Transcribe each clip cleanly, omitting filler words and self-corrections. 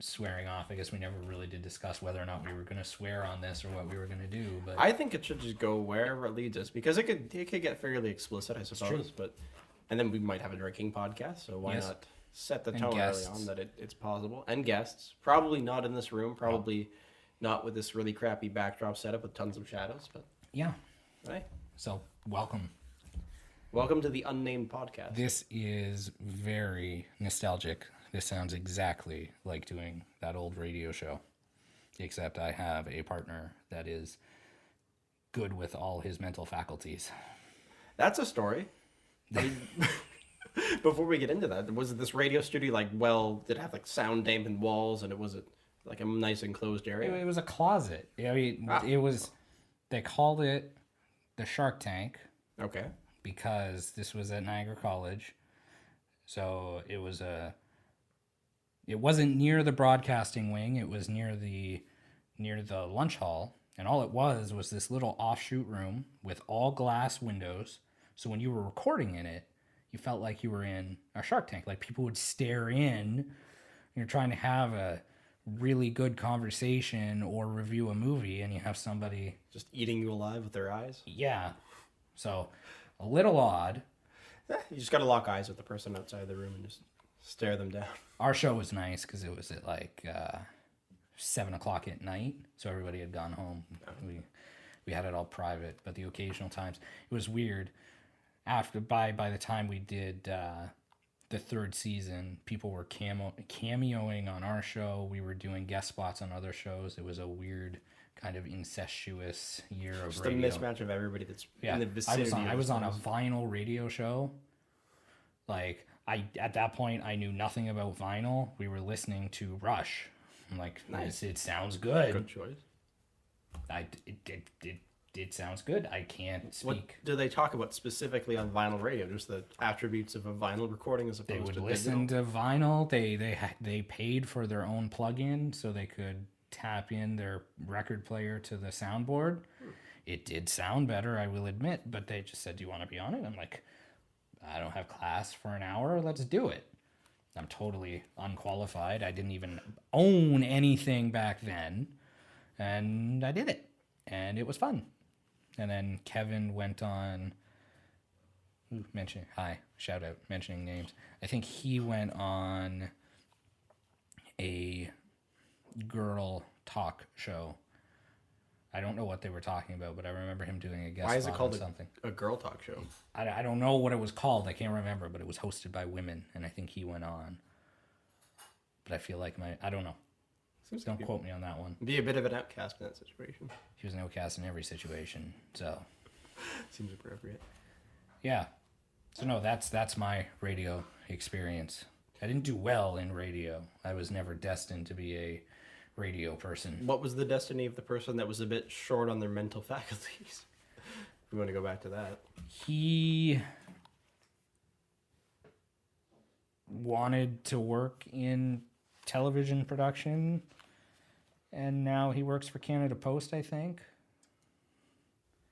swearing off. I guess we never really did discuss whether or not we were going to swear on this or what we were going to do. But I think it should just go wherever it leads us because it could get fairly explicit, I suppose. But and then we might have a drinking podcast, so why not set the tone early on that it's possible? And guests, probably not in this room, probably not with this really crappy backdrop setup with tons of shadows, but yeah. Right. So welcome. Welcome to the Unnamed Podcast. This is very nostalgic. This sounds exactly like doing that old radio show, except I have a partner that is good with all his mental faculties. That's a story. Before we get into that, was this radio studio did it have sound dampened walls and was it like a nice enclosed area? It was a closet. I mean, it was, they called it the Shark Tank. Okay. Because this was at Niagara College. So it wasn't near the broadcasting wing. It was near the lunch hall. And all it was this little offshoot room with all glass windows. So when you were recording in it, you felt like you were in a Shark Tank. Like people would stare in. You're trying to have a really good conversation or review a movie and you have somebody just eating you alive with their eyes. Yeah. So a little odd. You just got to lock eyes with the person outside the room and just stare them down. Our show was nice because it was at 7 o'clock at night, so everybody had gone home. We had it all private, but the occasional times it was weird. By the time we did the third season, people were cameoing on our show. We were doing guest spots on other shows. It was a weird kind of incestuous year of just radio. Just a mismatch of everybody that's in the vicinity. I was on a vinyl radio show. At that point, I knew nothing about vinyl. We were listening to Rush. I'm like, nice. It sounds good. Good choice. It sounds good. I can't speak. What do they talk about specifically on vinyl radio? Just the attributes of a vinyl recording as opposed to digital? They would listen to vinyl. They paid for their own plug-in so they could tap in their record player to the soundboard. It did sound better, I will admit, but they just said, do you want to be on it? I'm like, I don't have class for an hour. Let's do it. I'm totally unqualified. I didn't even own anything back then. And I did it. And it was fun. And then Kevin went on, shout out, mentioning names. I think he went on a girl talk show. I don't know what they were talking about, but I remember him doing a guest spot. Why is it called something. A girl talk show? I don't know what it was called. I can't remember, but it was hosted by women, and I think he went on. But I feel like I don't know. Don't quote me on that one. Be a bit of an outcast in that situation. He was an outcast in every situation, so. Seems appropriate. Yeah. So no, that's my radio experience. I didn't do well in radio. I was never destined to be a radio person. What was the destiny of the person that was a bit short on their mental faculties? If we want to go back to that. He wanted to work in television production, and now he works for Canada Post, I think.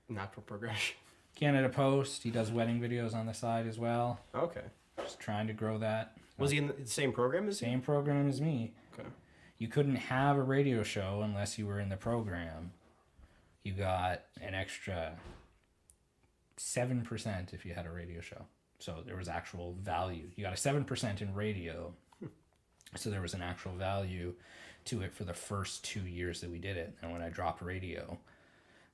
Natural progression. Canada Post. He does wedding videos on the side as well. Okay. Just trying to grow that. Was he in the same program as Same program as me. Okay. You couldn't have a radio show unless you were in the program. You got an extra 7% if you had a radio show. So there was actual value. You got a 7% in radio. So there was an actual value to it for the first 2 years that we did it. And when I dropped radio,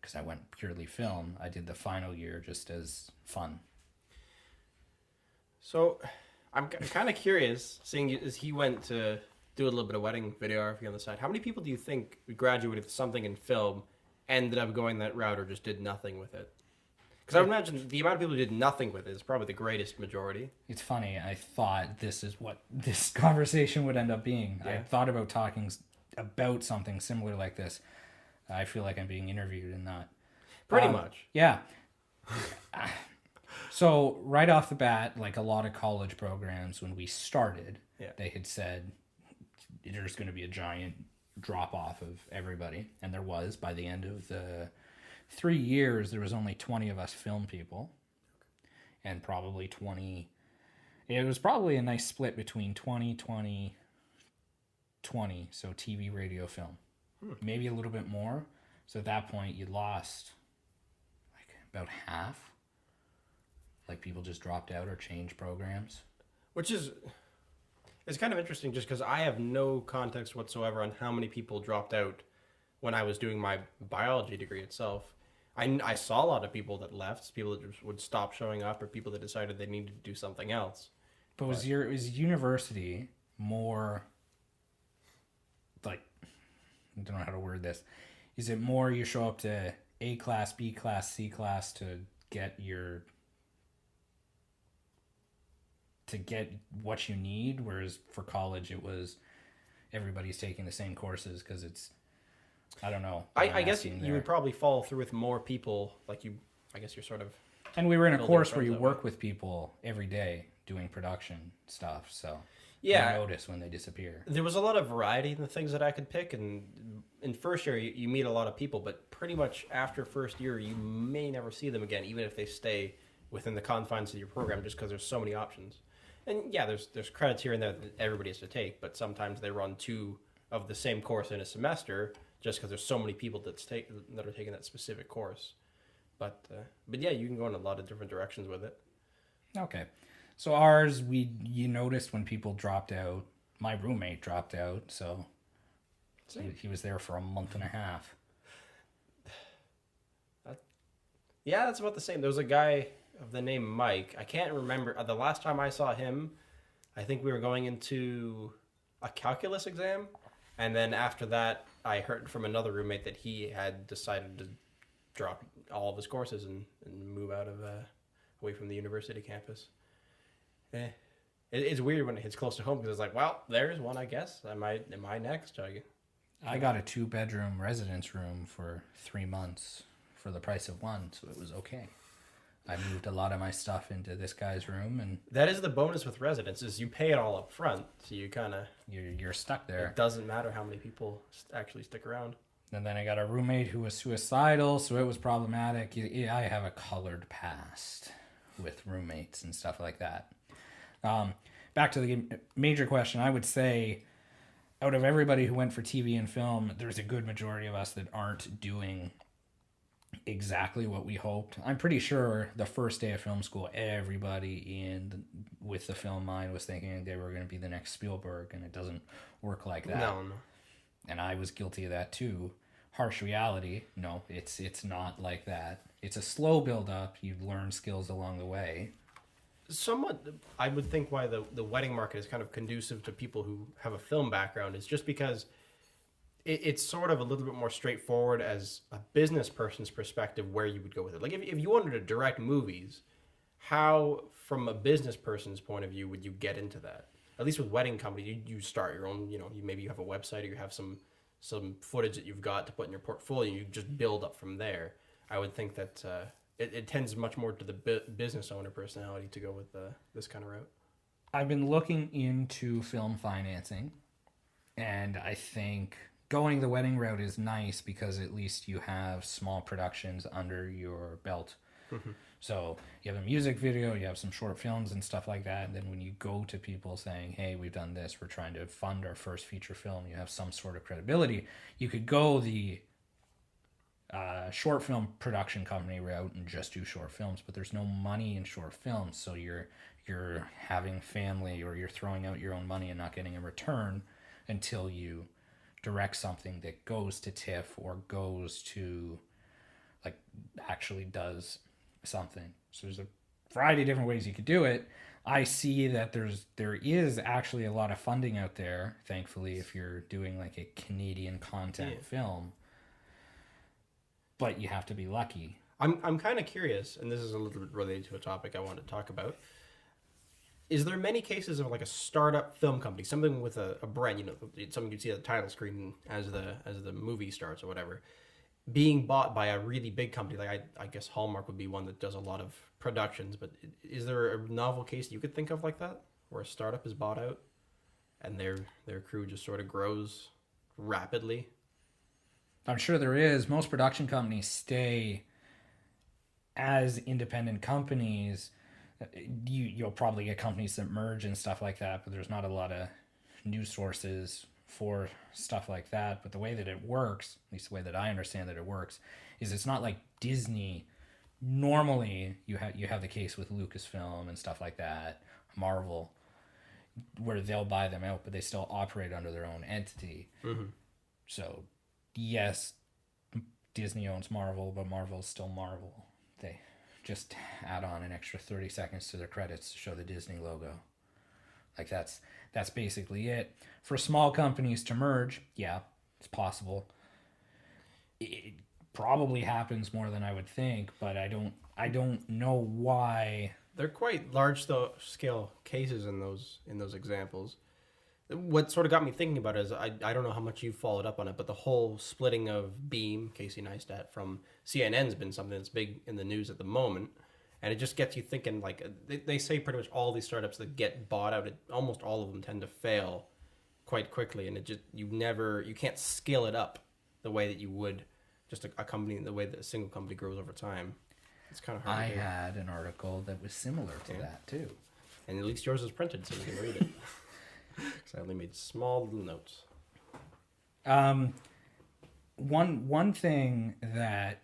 because I went purely film, I did the final year just as fun. So I'm kind of curious, seeing as he went to do a little bit of wedding videography on the side, how many people do you think graduated with something in film, ended up going that route, or just did nothing with it? Because I would imagine the amount of people who did nothing with it is probably the greatest majority. It's funny. I thought this is what this conversation would end up being. Yeah. I thought about talking about something similar like this. I feel like I'm being interviewed and not. Pretty much. Yeah. So right off the bat, like a lot of college programs, when we started, they had said there's going to be a giant drop off of everybody. And there was. By the end of the 3 years, there was only 20 of us film people. And probably 20... It was probably a nice split between 20, 20, so TV, radio, film. Maybe a little bit more. So at that point, you lost like about half. Like people just dropped out or changed programs. Which is, it's kind of interesting just because I have no context whatsoever on how many people dropped out when I was doing my biology degree itself. I saw a lot of people that left, people that just would stop showing up, or people that decided they needed to do something else. But was university more like, I don't know how to word this. Is it more you show up to A class, B class, C class to get what you need, whereas for college it was everybody's taking the same courses because it's, I don't know. I guess you would probably follow through with more people, like you, I guess you're sort of... And we were in a course where you work with people every day doing production stuff, so yeah, you notice when they disappear. There was a lot of variety in the things that I could pick, and in first year you meet a lot of people, but pretty much after first year you may never see them again, even if they stay within the confines of your program, just because there's so many options. And yeah, there's credits here and there that everybody has to take, but sometimes they run 2 of the same course in a semester just because there's so many people that are taking that specific course. But yeah, you can go in a lot of different directions with it. Okay. So ours, you noticed when people dropped out. My roommate dropped out, so he was there for a month and a half. Yeah, that's about the same. There was a guy of the name Mike. I can't remember. The last time I saw him, I think we were going into a calculus exam. And then after that, I heard from another roommate that he had decided to drop all of his courses and move out of away from the university campus. It's weird when it hits close to home because it's like, well, there's one, I guess. Am I next? I got a 2-bedroom residence room for 3 months for the price of one, so it was okay. I moved a lot of my stuff into this guy's room, and that is the bonus with residence is you pay it all up front, so you kind of you're stuck there. It doesn't matter how many people actually stick around. And then I got a roommate who was suicidal, so it was problematic. I have a colored past with roommates and stuff like that. Back to the major question, I would say out of everybody who went for TV and film, there's a good majority of us that aren't doing exactly what we hoped. I'm pretty sure the first day of film school, everybody with the film mind was thinking they were going to be the next Spielberg, and it doesn't work like that. No. And I was guilty of that too. Harsh reality, no, it's not like that. It's a slow build up. You learn skills along the way. Somewhat, I would think why the wedding market is kind of conducive to people who have a film background is just because it's sort of a little bit more straightforward as a business person's perspective where you would go with it. Like if you wanted to direct movies, how from a business person's point of view would you get into that? At least with wedding companies, you start your own, maybe you have a website or you have some footage that you've got to put in your portfolio. You just build up from there. I would think that it tends much more to the business owner personality to go with this kind of route. I've been looking into film financing, and I think going the wedding route is nice because at least you have small productions under your belt. Mm-hmm. So you have a music video, you have some short films and stuff like that. And then when you go to people saying, hey, we've done this, we're trying to fund our first feature film, you have some sort of credibility. You could go the short film production company route and just do short films, but there's no money in short films. So you're having family, or you're throwing out your own money and not getting a return until you direct something that goes to TIFF or goes to, like, actually does something. So there's a variety of different ways you could do it. I see that there is actually a lot of funding out there, thankfully, if you're doing like a Canadian content film, but you have to be lucky. I'm kind of curious, and this is a little bit related to a topic I want to talk about. Is there many cases of like a startup film company, something with a brand, something you see at the title screen as the movie starts or whatever, being bought by a really big company? Like I guess Hallmark would be one that does a lot of productions, but is there a novel case you could think of like that, where a startup is bought out and their crew just sort of grows rapidly? I'm sure there is. Most production companies stay as independent companies. You'll probably get companies that merge and stuff like that, but there's not a lot of news sources for stuff like that. But the way that it works, at least the way that I understand that it works, is it's not like Disney. Normally, you have the case with Lucasfilm and stuff like that, Marvel, where they'll buy them out, but they still operate under their own entity. Mm-hmm. So, yes, Disney owns Marvel, but Marvel's still Marvel. They just add on an extra 30 seconds to their credits to show the Disney logo. Like that's basically it. For small companies to merge, yeah, it's possible. It probably happens more than I would think, but I don't know why. They're quite large scale cases in those examples. What sort of got me thinking about it is I don't know how much you've followed up on it, but the whole splitting of Beam, Casey Neistat, from CNN's been something that's big in the news at the moment. And it just gets you thinking, like, they say pretty much all these startups that get bought out, almost all of them tend to fail quite quickly. And it just, you can't scale it up the way that you would just a company, the way that a single company grows over time. It's kind of hard I to do. had an article that was similar to that, too. And at least yours is printed, so you can read it. Because I only made small little notes. One thing that,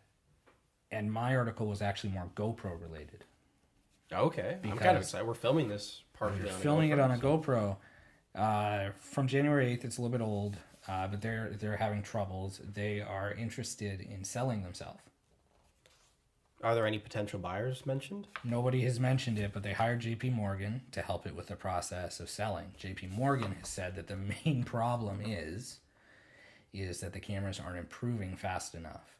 and my article was actually more GoPro related. Okay, I'm kind of excited. We're filming this partially on a GoPro. Filming it on a GoPro. From January 8th, it's a little bit old, but they're having troubles. They are interested in selling themselves. Are there any potential buyers mentioned? Nobody has mentioned it, but they hired JP Morgan to help it with the process of selling. JP Morgan has said that the main problem is that the cameras aren't improving fast enough.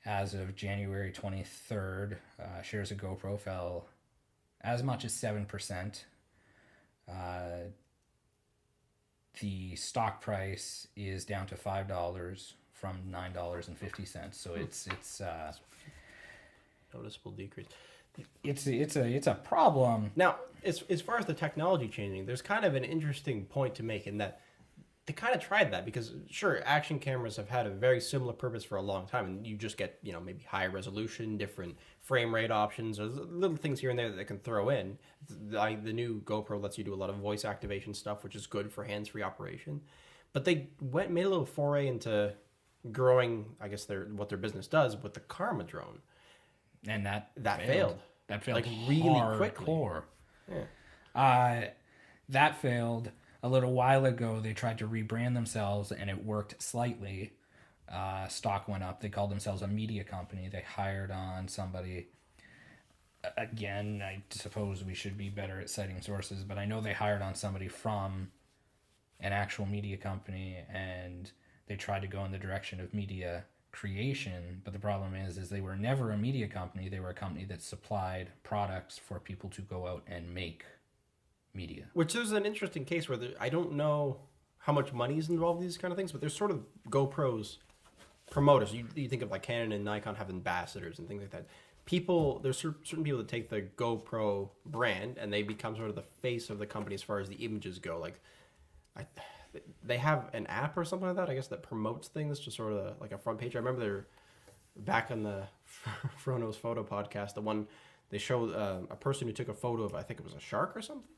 As of January 23rd, shares of GoPro fell as much as 7%. The stock price is down to $5 from $9.50. So it's noticeable decrease. It's a problem. Now, as far as the technology changing, there's kind of an interesting point to make in that they kind of tried that because, sure, action cameras have had a very similar purpose for a long time, and you just get, maybe higher resolution, different frame rate options, or little things here and there that they can throw in. The new GoPro lets you do a lot of voice activation stuff, which is good for hands-free operation. But they made a little foray into growing, I guess, what their business does with the Karma drone. And that failed. That failed like really quickly. Yeah. That failed. A little while ago, they tried to rebrand themselves, and it worked slightly. Stock went up. They called themselves a media company. They hired on somebody. Again, I suppose we should be better at citing sources, but I know they hired on somebody from an actual media company, and they tried to go in the direction of media creation. But the problem is they were never a media company. They were a company that supplied products for people to go out and make media. Which is an interesting case where I don't know how much money is involved in these kind of things, but there's sort of GoPro's promoters. You think of like Canon and Nikon have ambassadors and things like that. There's certain people that take the GoPro brand and they become sort of the face of the company as far as the images go. Like, they have an app or something like that, I guess, that promotes things to sort of like a front page. I remember they're back on the Frono's Photo podcast, the one they showed a person who took a photo of, I think it was a shark or something,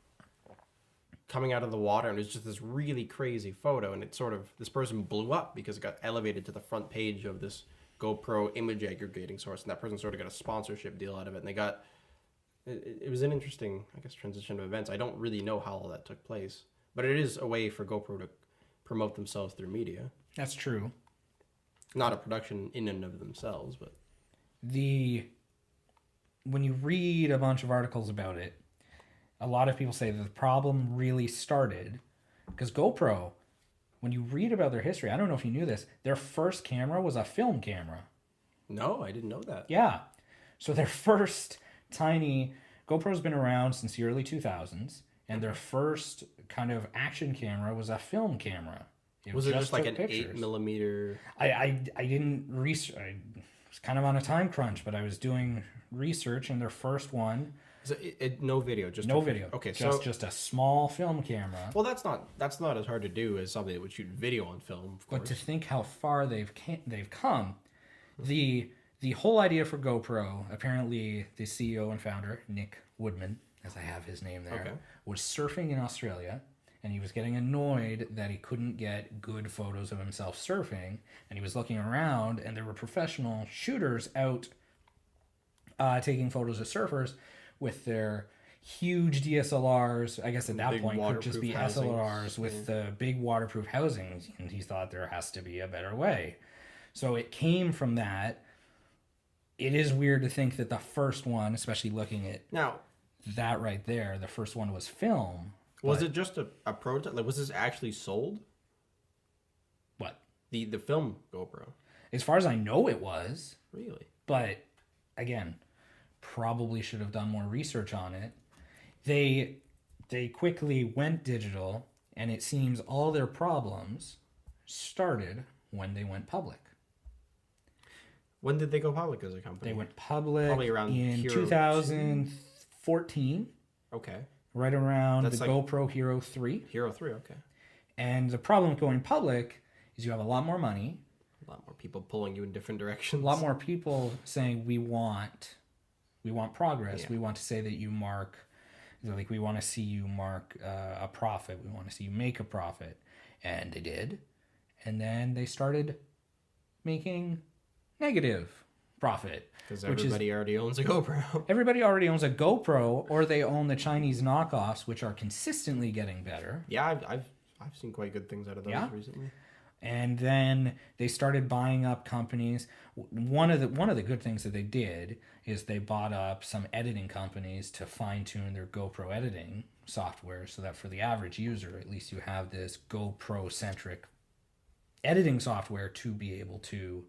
coming out of the water, and it was just this really crazy photo, and this person blew up because it got elevated to the front page of this GoPro image aggregating source, and that person sort of got a sponsorship deal out of it, and it was an interesting, I guess, transition of events. I don't really know how all that took place, but it is a way for GoPro to promote themselves through media. That's true. Not a production in and of themselves, but when you read a bunch of articles about it, a lot of people say that the problem really started because GoPro, when you read about their history, I don't know if you knew this, their first camera was a film camera. No, I didn't know that. Yeah. So their first GoPro's been around since the early 2000s, and their first kind of action camera was a film camera. Was it just like an 8mm? I didn't research. I was kind of on a time crunch, but I was doing research, and their first one... So no video, just no video. Okay, just a small film camera. Well, that's not as hard to do as something that would shoot video on film. Of course. But to think how far they've come, the whole idea for GoPro, apparently the CEO and founder Nick Woodman, as I have his name there, was surfing in Australia, and he was getting annoyed that he couldn't get good photos of himself surfing. And he was looking around, and there were professional shooters out taking photos of surfers with their huge DSLRs. I guess at that point could just be SLRs with the big waterproof housings. And he thought there has to be a better way. So it came from that. It is weird to think that the first one, especially looking at now that right there, the first one was film. Was it just a prototype? Like, was this actually sold? What? The film GoPro? As far as I know, it was. Really? But again, probably should have done more research on it. They quickly went digital, and it seems all their problems started when they went public. When did they go public as a company? They went public probably around in Hero 2014. Okay. Right around That's the like GoPro Hero 3. Hero 3, okay. And the problem with going public is you have a lot more money. A lot more people pulling you in different directions. A lot more people saying we want progress. Yeah. We want to say that you mark, like we want to see you mark a profit. We want to see you make a profit. And they did. And then they started making negative profit. Because everybody already owns a GoPro. Everybody already owns a GoPro, or they own the Chinese knockoffs, which are consistently getting better. Yeah, I've seen quite good things out of those recently. And then they started buying up companies. One of the good things that they did is they bought up some editing companies to fine tune their GoPro editing software, so that for the average user, at least you have this GoPro centric editing software to be able to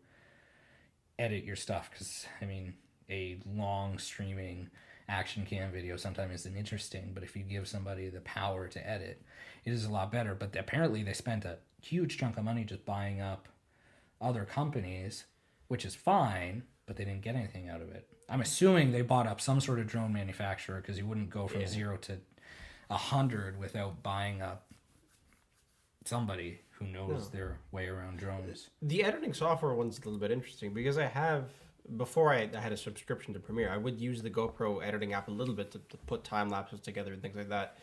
edit your stuff. Because I mean, a long streaming action cam video sometimes isn't interesting, but if you give somebody the power to edit, it is a lot better. But apparently they spent a huge chunk of money just buying up other companies, which is fine, but they didn't get anything out of it. I'm assuming they bought up some sort of drone manufacturer, because you wouldn't go from 0 to 100 without buying up somebody who knows their way around drones. The editing software one's a little bit interesting, because before I had a subscription to Premiere, I would use the GoPro editing app a little bit to put time lapses together and things like that.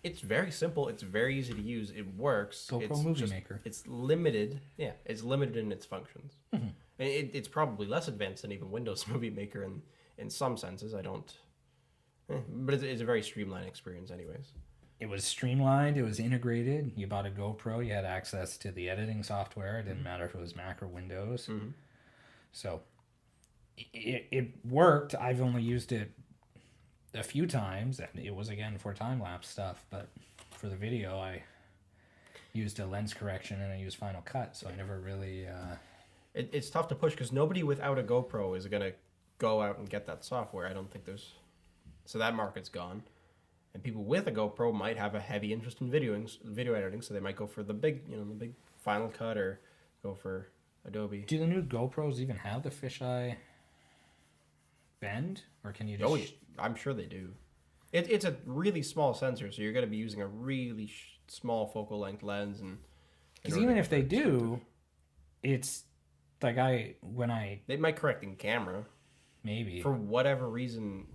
It's very simple. It's very easy to use. It works. GoPro Movie Maker. It's limited. Yeah, it's limited in its functions. Mm-hmm. It's probably less advanced than even Windows Movie Maker in some senses. But it's a very streamlined experience anyways. It was streamlined. It was integrated. You bought a GoPro. You had access to the editing software. It didn't matter if it was Mac or Windows. Mm-hmm. So it worked. I've only used it a few times, and it was again for time-lapse stuff, but for the video I used a lens correction and I used Final Cut, so I never really it's tough to push, because nobody without a GoPro is going to go out and get that software. I don't think so that market's gone, and people with a GoPro might have a heavy interest in video editing, so they might go for the big Final Cut or go for Adobe. Do the new GoPros even have the fisheye bend, or can you just I'm sure they do. It's a really small sensor, so you're going to be using a really small focal length lens, and because even if they do, it's like they might correct in camera, maybe for whatever reason.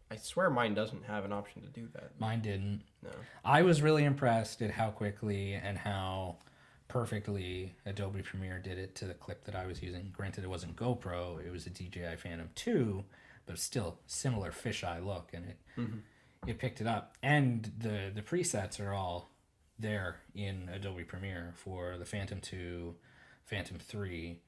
I swear mine doesn't have an option to do that. Mine didn't. No. I was really impressed at how quickly and how perfectly Adobe Premiere did it to the clip that I was using. Granted, it wasn't GoPro; it was a DJI Phantom 2. But still similar fisheye look, and it picked it up. And the presets are all there in Adobe Premiere for the Phantom 2, Phantom 3.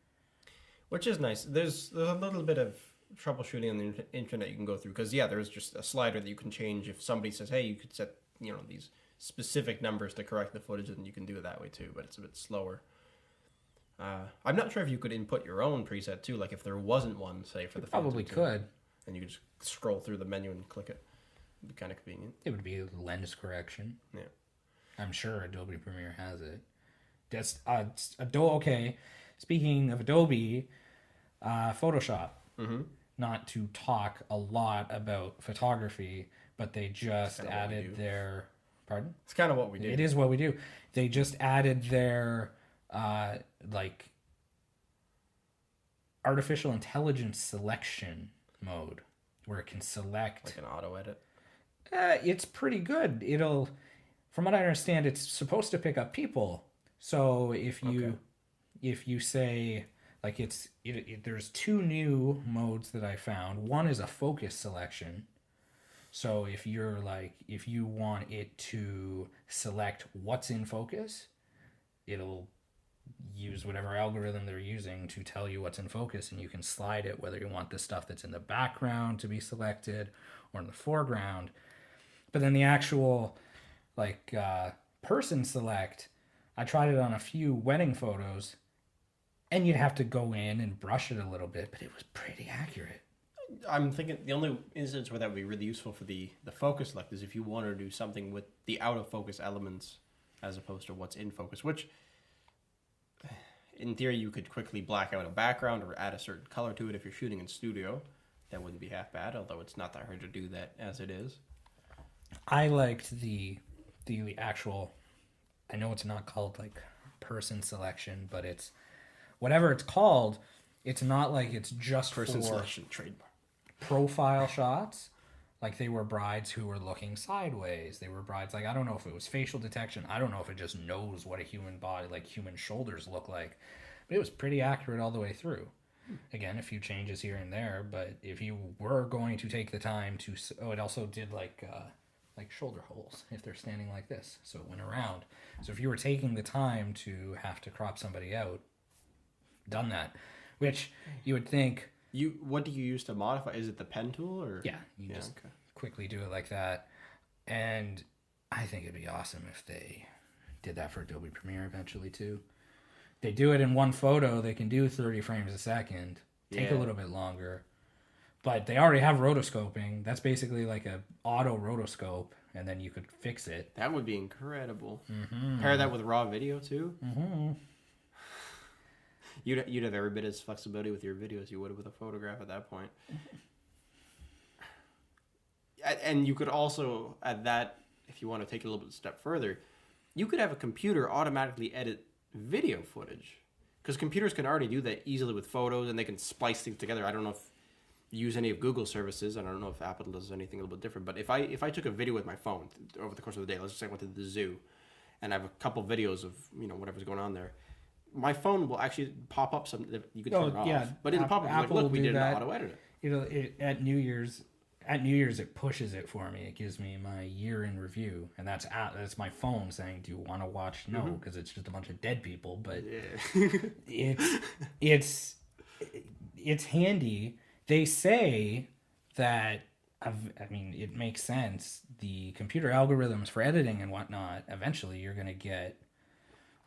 Which is nice. There's a little bit of troubleshooting on the internet you can go through, because there's just a slider that you can change. If somebody says, hey, you could set these specific numbers to correct the footage, and you can do it that way too, but it's a bit slower. I'm not sure if you could input your own preset too, like if there wasn't one, say, for the Phantom 2. Probably could. And you could just scroll through the menu and click it. It'd be kind of convenient. It would be lens correction. Yeah. I'm sure Adobe Premiere has it. That's okay. Speaking of Adobe, Photoshop. Mm-hmm. Not to talk a lot about photography, but they just added their... Pardon? It's kind of what we do. It is what we do. They just added their artificial intelligence selection mode, where it can select like an auto edit. It's pretty good. from what I understand, it's supposed to pick up people. So if you say like there's two new modes that I found. One is a focus selection. So if you want it to select what's in focus, it'll use whatever algorithm they're using to tell you what's in focus, and you can slide it whether you want the stuff that's in the background to be selected or in the foreground. But then the actual person select, I tried it on a few wedding photos, and you'd have to go in and brush it a little bit, but it was pretty accurate. I'm thinking the only instance where that would be really useful for the focus select is if you want to do something with the out of focus elements as opposed to what's in focus, which in theory you could quickly black out a background or add a certain color to it if you're shooting in studio. That wouldn't be half bad, although it's not that hard to do that as it is. I liked the actual, I know it's not called like person selection, but it's whatever it's called. It's not like it's just Person for selection trademark profile shots. Like they were brides who were looking sideways. They were brides like, I don't know if it was facial detection. I don't know if it just knows what a human body, like human shoulders look like. But it was pretty accurate all the way through. Again, a few changes here and there, but if you were going to take the time to, it also did like shoulder holes if they're standing like this, so it went around. So if you were taking the time to have to crop somebody out, done that, which you would think. What do you use to modify? Is it the pen tool or? Yeah, you just quickly do it like that, and I think it'd be awesome if they did that for Adobe Premiere eventually too. They do it in one photo, they can do 30 frames a second, take a little bit longer, but they already have rotoscoping. That's basically like a auto rotoscope, and then you could fix it. That would be incredible. Mm-hmm. Pair that with raw video too. Mm-hmm. You'd have every bit as flexibility with your video as you would with a photograph at that point. And you could also, at that, if you want to take it a little bit step further, you could have a computer automatically edit video footage, because computers can already do that easily with photos, and they can splice things together. I don't know if you use any of Google services. I don't know if Apple does anything a little bit different, but if I took a video with my phone over the course of the day, let's just say I went to the zoo and I have a couple videos of whatever's going on there, my phone will actually pop up something that you can turn off. But it'll pop up like, look, we did an auto edit. At New Year's it pushes it for me. It gives me my year in review, and that's my phone saying, "Do you want to watch?" No, because it's just a bunch of dead people. But it's handy. They say that it makes sense. The computer algorithms for editing and whatnot. Eventually, you're gonna get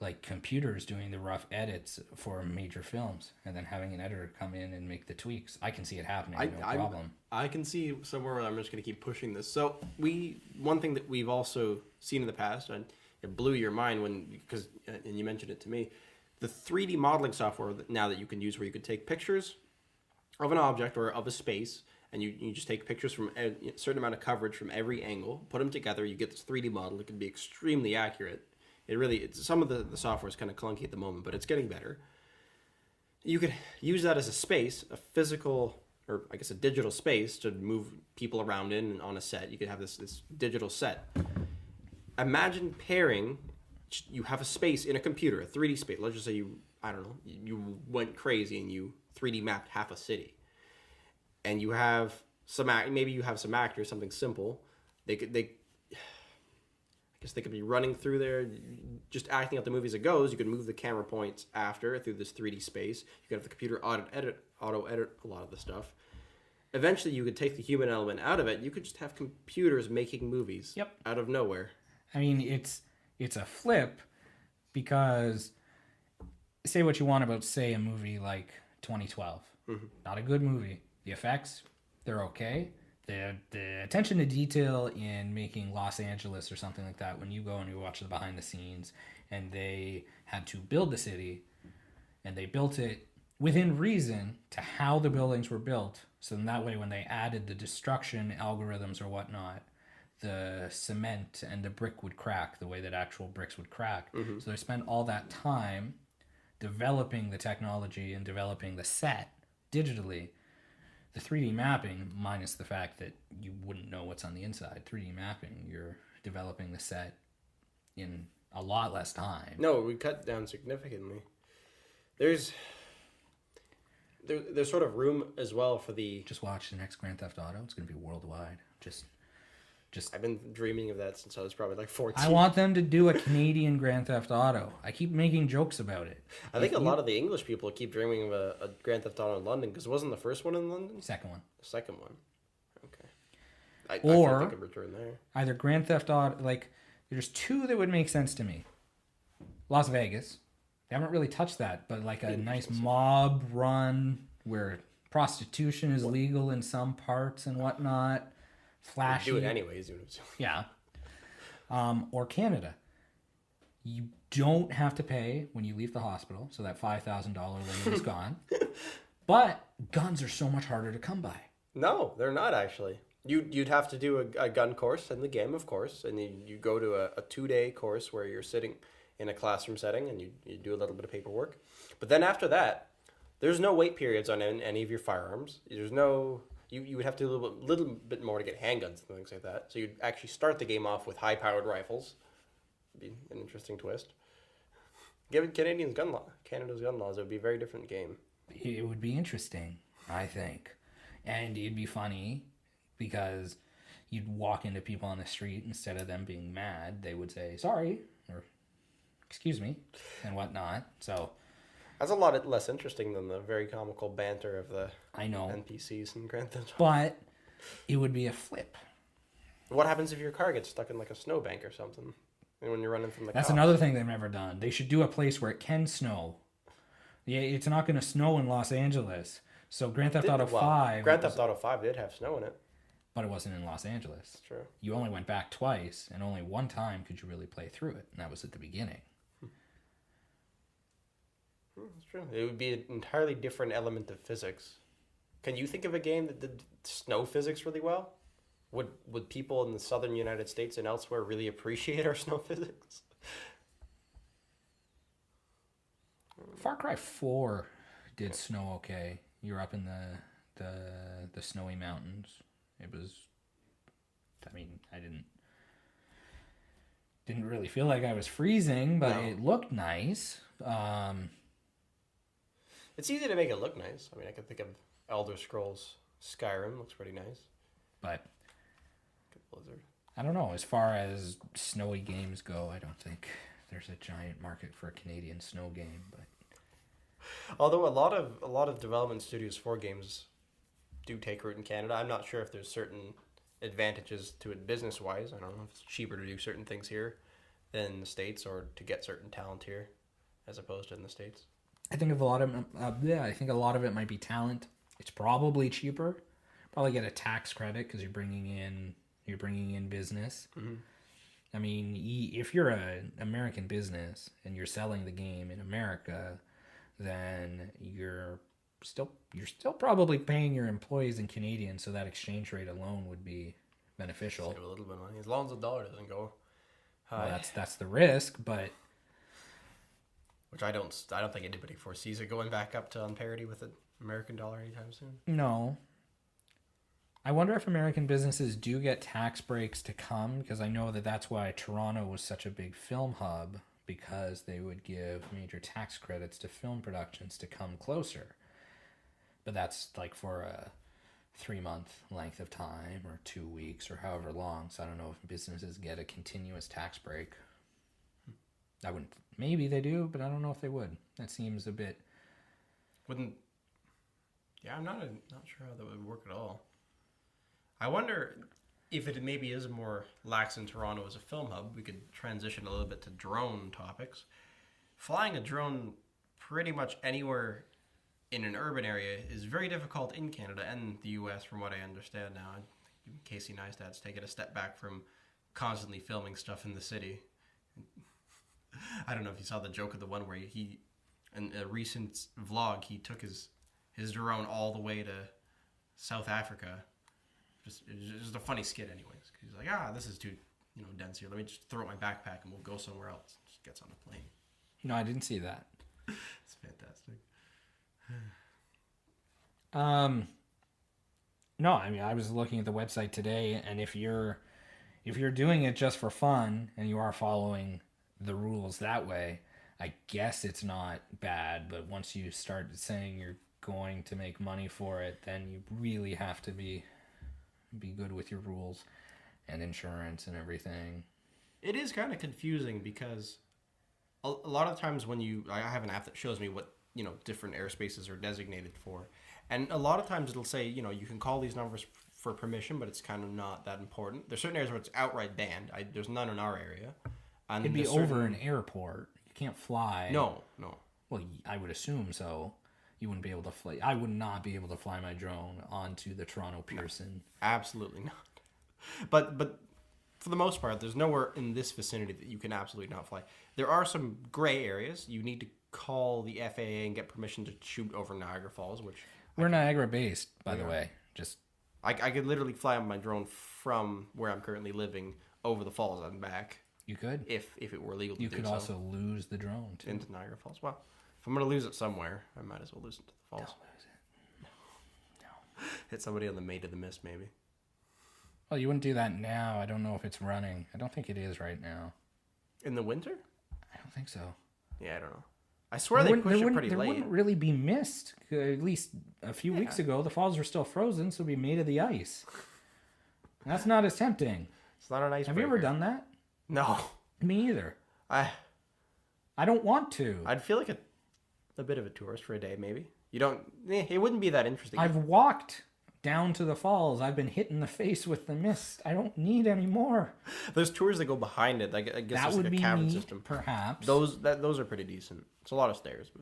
like computers doing the rough edits for major films, and then having an editor come in and make the tweaks. I can see it happening, no problem. I can see somewhere where I'm just going to keep pushing this. So one thing that we've also seen in the past, and it blew your mind and you mentioned it to me, the 3D modeling software now that you can use, where you could take pictures of an object or of a space, and you just take pictures from a certain amount of coverage from every angle, put them together, you get this 3D model. It can be extremely accurate. Some of the software is kind of clunky at the moment, but it's getting better. You could use that as a space, a physical, or I guess a digital space to move people around in on a set. You could have this digital set. Imagine pairing, you have a space in a computer, a 3D space. Let's just say you went crazy and you 3D mapped half a city. And you have maybe you have some actors, something simple. I guess they could be running through there, just acting out the movie as it goes. You could move the camera points after through this 3D space. You could have the computer auto edit a lot of the stuff. Eventually, you could take the human element out of it. You could just have computers making movies out of nowhere. I mean, it's a flip, because say what you want about, say, a movie like 2012. Mm-hmm. Not a good movie. The effects, they're okay. The attention to detail in making Los Angeles or something like that, when you go and you watch the behind the scenes, and they had to build the city, and they built it within reason to how the buildings were built. So in that way, when they added the destruction algorithms or whatnot, the cement and the brick would crack the way that actual bricks would crack. Mm-hmm. So they spent all that time developing the technology and developing the set digitally. The 3D mapping, minus the fact that you wouldn't know what's on the inside. 3D mapping, you're developing the set in a lot less time. No, we cut down significantly. There's sort of room as well for the... Just watch the next Grand Theft Auto. It's going to be worldwide. Just I've been dreaming of that since I was probably like 14. I want them to do a Canadian Grand Theft Auto. I keep making jokes about it. I think a lot of the English people keep dreaming of a Grand Theft Auto in London, because it wasn't the first one in London? Second one. The second one. Okay. I Or think they could return there. either Grand Theft Auto, like, there's two that would make sense to me. Las Vegas. They haven't really touched that, but like a nice mob run where prostitution is legal in some parts and whatnot. Flashy. Do it anyways. Yeah. Or Canada. You don't have to pay when you leave the hospital, so that $5,000 limit is gone. But guns are so much harder to come by. No, they're not actually. You'd have to do a gun course in the game, of course, and you go to a 2-day course where you're sitting in a classroom setting and you do a little bit of paperwork. But then after that, there's no wait periods on any of your firearms. There's no... You would have to do a little bit more to get handguns and things like that. So you'd actually start the game off with high-powered rifles. Be an interesting twist. Given Canada's gun laws, it would be a very different game. It would be interesting, I think. And it'd be funny because you'd walk into people on the street, instead of them being mad, they would say, sorry, or excuse me, and whatnot. So that's a lot less interesting than the very comical banter of the NPCs in Grand Theft Auto. But it would be a flip. What happens if your car gets stuck in like a snowbank or something? And when you're running from the That's cops? another thing they've never done. They should do a place where it can snow. Yeah, it's not going to snow in Los Angeles. So Grand Theft Auto 5... Grand Theft Auto 5 did have snow in it. But it wasn't in Los Angeles. That's true. You only went back twice, and only one time could you really play through it, and that was at the beginning. That's true. It would be an entirely different element of physics. Can you think of a game that did snow physics really well? Would people in the southern United States and elsewhere really appreciate our snow physics? Far Cry 4 did snow okay. You were up in the snowy mountains. It was... I mean, I didn't really feel like I was freezing, but it looked nice. It's easy to make it look nice. I mean, I can think of Elder Scrolls Skyrim. Looks pretty nice. But Blizzard. I don't know. As far as snowy games go, I don't think there's a giant market for a Canadian snow game. But although a lot of development studios for games do take root in Canada, I'm not sure if there's certain advantages to it business wise. I don't know if it's cheaper to do certain things here than in the States, or to get certain talent here as opposed to in the States. I think a lot of it might be talent. It's probably cheaper. Probably get a tax credit because you're bringing in business. Mm-hmm. I mean, if you're an American business and you're selling the game in America, then you're still probably paying your employees in Canadian, so that exchange rate alone would be beneficial. Save a little bit of money as long as the dollar doesn't go high. Well, that's the risk, but which I don't think anybody foresees it going back up to on parity with the American dollar anytime soon. No. I wonder if American businesses do get tax breaks to come, because I know that's why Toronto was such a big film hub, because they would give major tax credits to film productions to come closer. But that's like for a 3-month length of time or 2 weeks or however long. So I don't know if businesses get a continuous tax break. I wouldn't. Maybe they do, but I don't know if they would. That seems a bit. Wouldn't. Yeah, I'm not sure how that would work at all. I wonder if it maybe is more lax in Toronto as a film hub. We could transition a little bit to drone topics. Flying a drone pretty much anywhere in an urban area is very difficult in Canada and the U.S. from what I understand now. Casey Neistat's taken a step back from constantly filming stuff in the city. I don't know if you saw the joke of the one where in a recent vlog, he took his drone all the way to South Africa. Just a funny skit anyways. He's like, this is too dense here. Let me just throw it in my backpack and we'll go somewhere else. Just gets on a plane. No, I didn't see that. It's fantastic. No, I mean, I was looking at the website today, and if you're doing it just for fun and you are following the rules that way, I guess it's not bad. But once you start saying you're going to make money for it, then you really have to be good with your rules and insurance and everything. It is kind of confusing because a lot of times when I have an app that shows me what, different airspaces are designated for. And a lot of times it'll say, you can call these numbers for permission, but it's kind of not that important. There's certain areas where it's outright banned. There's none in our area. And it'd be over an airport. You can't fly. No. Well, I would assume so. You wouldn't be able to fly. I would not be able to fly my drone onto the Toronto Pearson. Absolutely not. But for the most part, there's nowhere in this vicinity that you can absolutely not fly. There are some gray areas. You need to call the FAA and get permission to shoot over Niagara Falls, which... We're Niagara based, by the way. Just I could literally fly on my drone from where I'm currently living over the falls and back. You could? If it were legal to do so. You could also lose the drone, too. Into Niagara Falls. Well, if I'm going to lose it somewhere, I might as well lose it to the falls. Don't lose it. No. Hit somebody on the Maid of the Mist, maybe. Well, you wouldn't do that now. I don't know if it's running. I don't think it is right now. In the winter? I don't think so. Yeah, I don't know. I swear they pushed it pretty late. There wouldn't really be mist. At least a few weeks ago, the falls were still frozen, so it'd be made of the ice. That's not as tempting. It's not an icebreaker. Have you ever done that? No. Me either. I don't want to. I'd feel like a bit of a tourist for a day, maybe. You don't... it wouldn't be that interesting. I've walked down to the falls. I've been hit in the face with the mist. I don't need any more. There's tours that go behind it. I guess that it's would like a be cavern neat, system. Perhaps. Those are pretty decent. It's a lot of stairs, but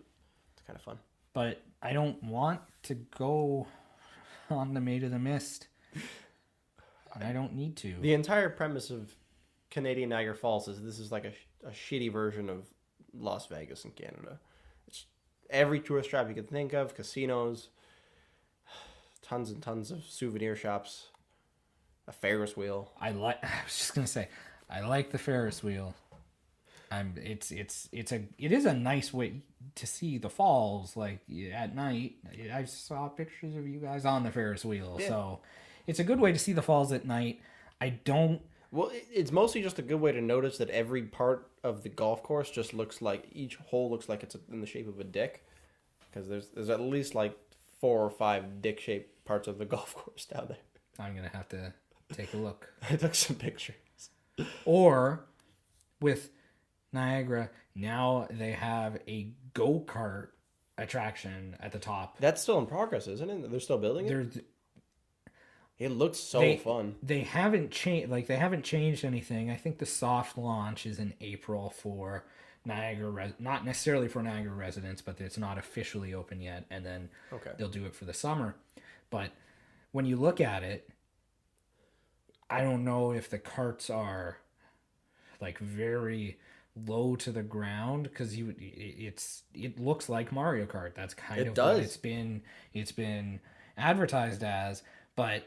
it's kind of fun. But I don't want to go on the Maid of the Mist. And I don't need to. The entire premise of Canadian Niagara Falls is this is like a shitty version of Las Vegas in Canada. It's every tourist trap you can think of, casinos, tons and tons of souvenir shops, a Ferris wheel. I was just gonna say, I like the Ferris wheel. It is a nice way to see the falls, like at night. I saw pictures of you guys on the Ferris wheel, yeah. So it's a good way to see the falls at night. Well, it's mostly just a good way to notice that every part of the golf course just looks like each hole looks like it's in the shape of a dick, because there's at least like 4 or 5 dick-shaped parts of the golf course down there. I'm gonna have to take a look. I took some pictures. Or with Niagara, now they have a go-kart attraction at the top. That's still in progress, isn't it? They're still building it? It looks so fun. They haven't changed. Like, they haven't changed anything. I think the soft launch is in April for Niagara, not necessarily for Niagara residents, but it's not officially open yet. And then they'll do it for the summer. But when you look at it, I don't know if the carts are like very low to the ground, because it looks like Mario Kart. That's kind of what it's been advertised as, but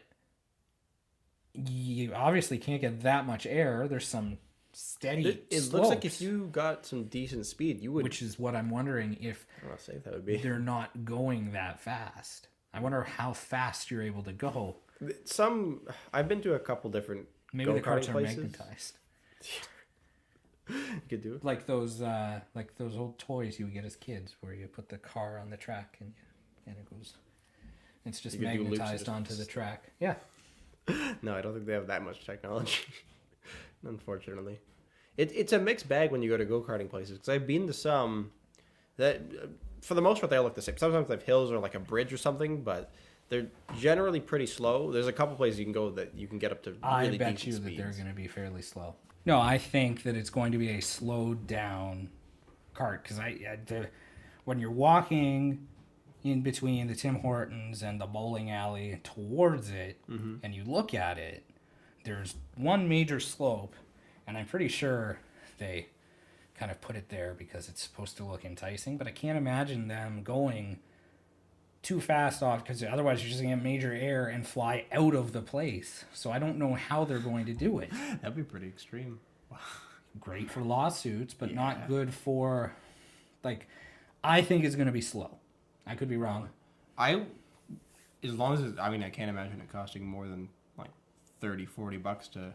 you obviously can't get that much air. There's some steady it looks like if you got some decent speed, you would, which is what I'm wondering, if safe that would be. They're not going that fast. I wonder how fast you're able to go. I've been to a couple different maybe the carts are places. magnetized. You could do it like those old toys you would get as kids, where you put the car on the track and it goes. It's just magnetized onto the track. Yeah. No, I don't think they have that much technology. Unfortunately, it's a mixed bag when you go to go-karting places, because I've been to some that, for the most part, they all look the same. Sometimes they have hills or like a bridge or something, but they're generally pretty slow. There's a couple places you can go that you can get up to really decent speeds. I bet you that they're going to be fairly slow. No, I think that it's going to be a slowed down kart, because when you're walking in between the Tim Hortons and the bowling alley towards it, and you look at it, there's one major slope, and I'm pretty sure they kind of put it there because it's supposed to look enticing, but I can't imagine them going too fast off, because otherwise you're just going to get major air and fly out of the place. So I don't know how they're going to do it. That'd be pretty extreme. Great for lawsuits, but not good for, I think it's going to be slow. I could be wrong. As long as I can't imagine it costing more than like $30-$40 to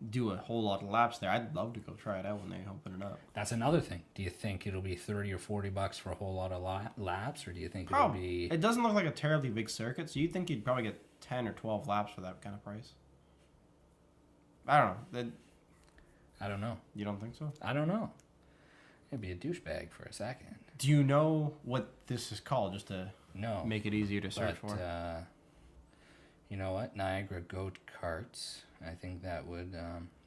do a whole lot of laps there. I'd love to go try it out when they open it up. That's another thing. Do you think it'll be $30 or $40 for a whole lot of laps, or do you think it'll be? It doesn't look like a terribly big circuit, so you'd think you'd probably get 10 or 12 laps for that kind of price. I don't know. I don't know. You don't think so? I don't know. It'd be a douchebag for a second. Do you know what this is called, just to No. make it easier to search But, for? you know what? Niagara Goat Karts. I think that would.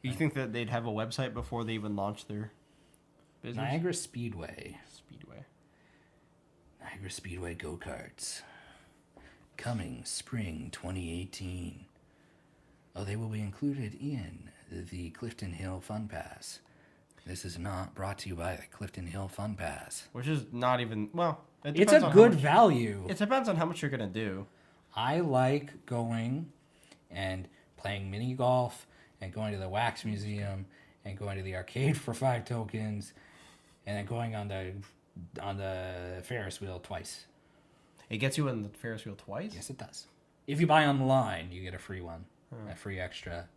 You think that they'd have a website before they even launch their business? Niagara Speedway. Niagara Speedway Go Karts. Coming spring 2018. Oh, they will be included in the Clifton Hill Fun Pass. This is not brought to you by the Clifton Hill Fun Pass. Which is not even, well, it It's depends a on good how much, value. it depends on how much you're going to do. I like going and playing mini golf and going to the Wax Museum and going to the arcade for 5 tokens and then going on the Ferris wheel twice. It gets you in the Ferris wheel twice? Yes, it does. If you buy online, you get a free one, a free extra.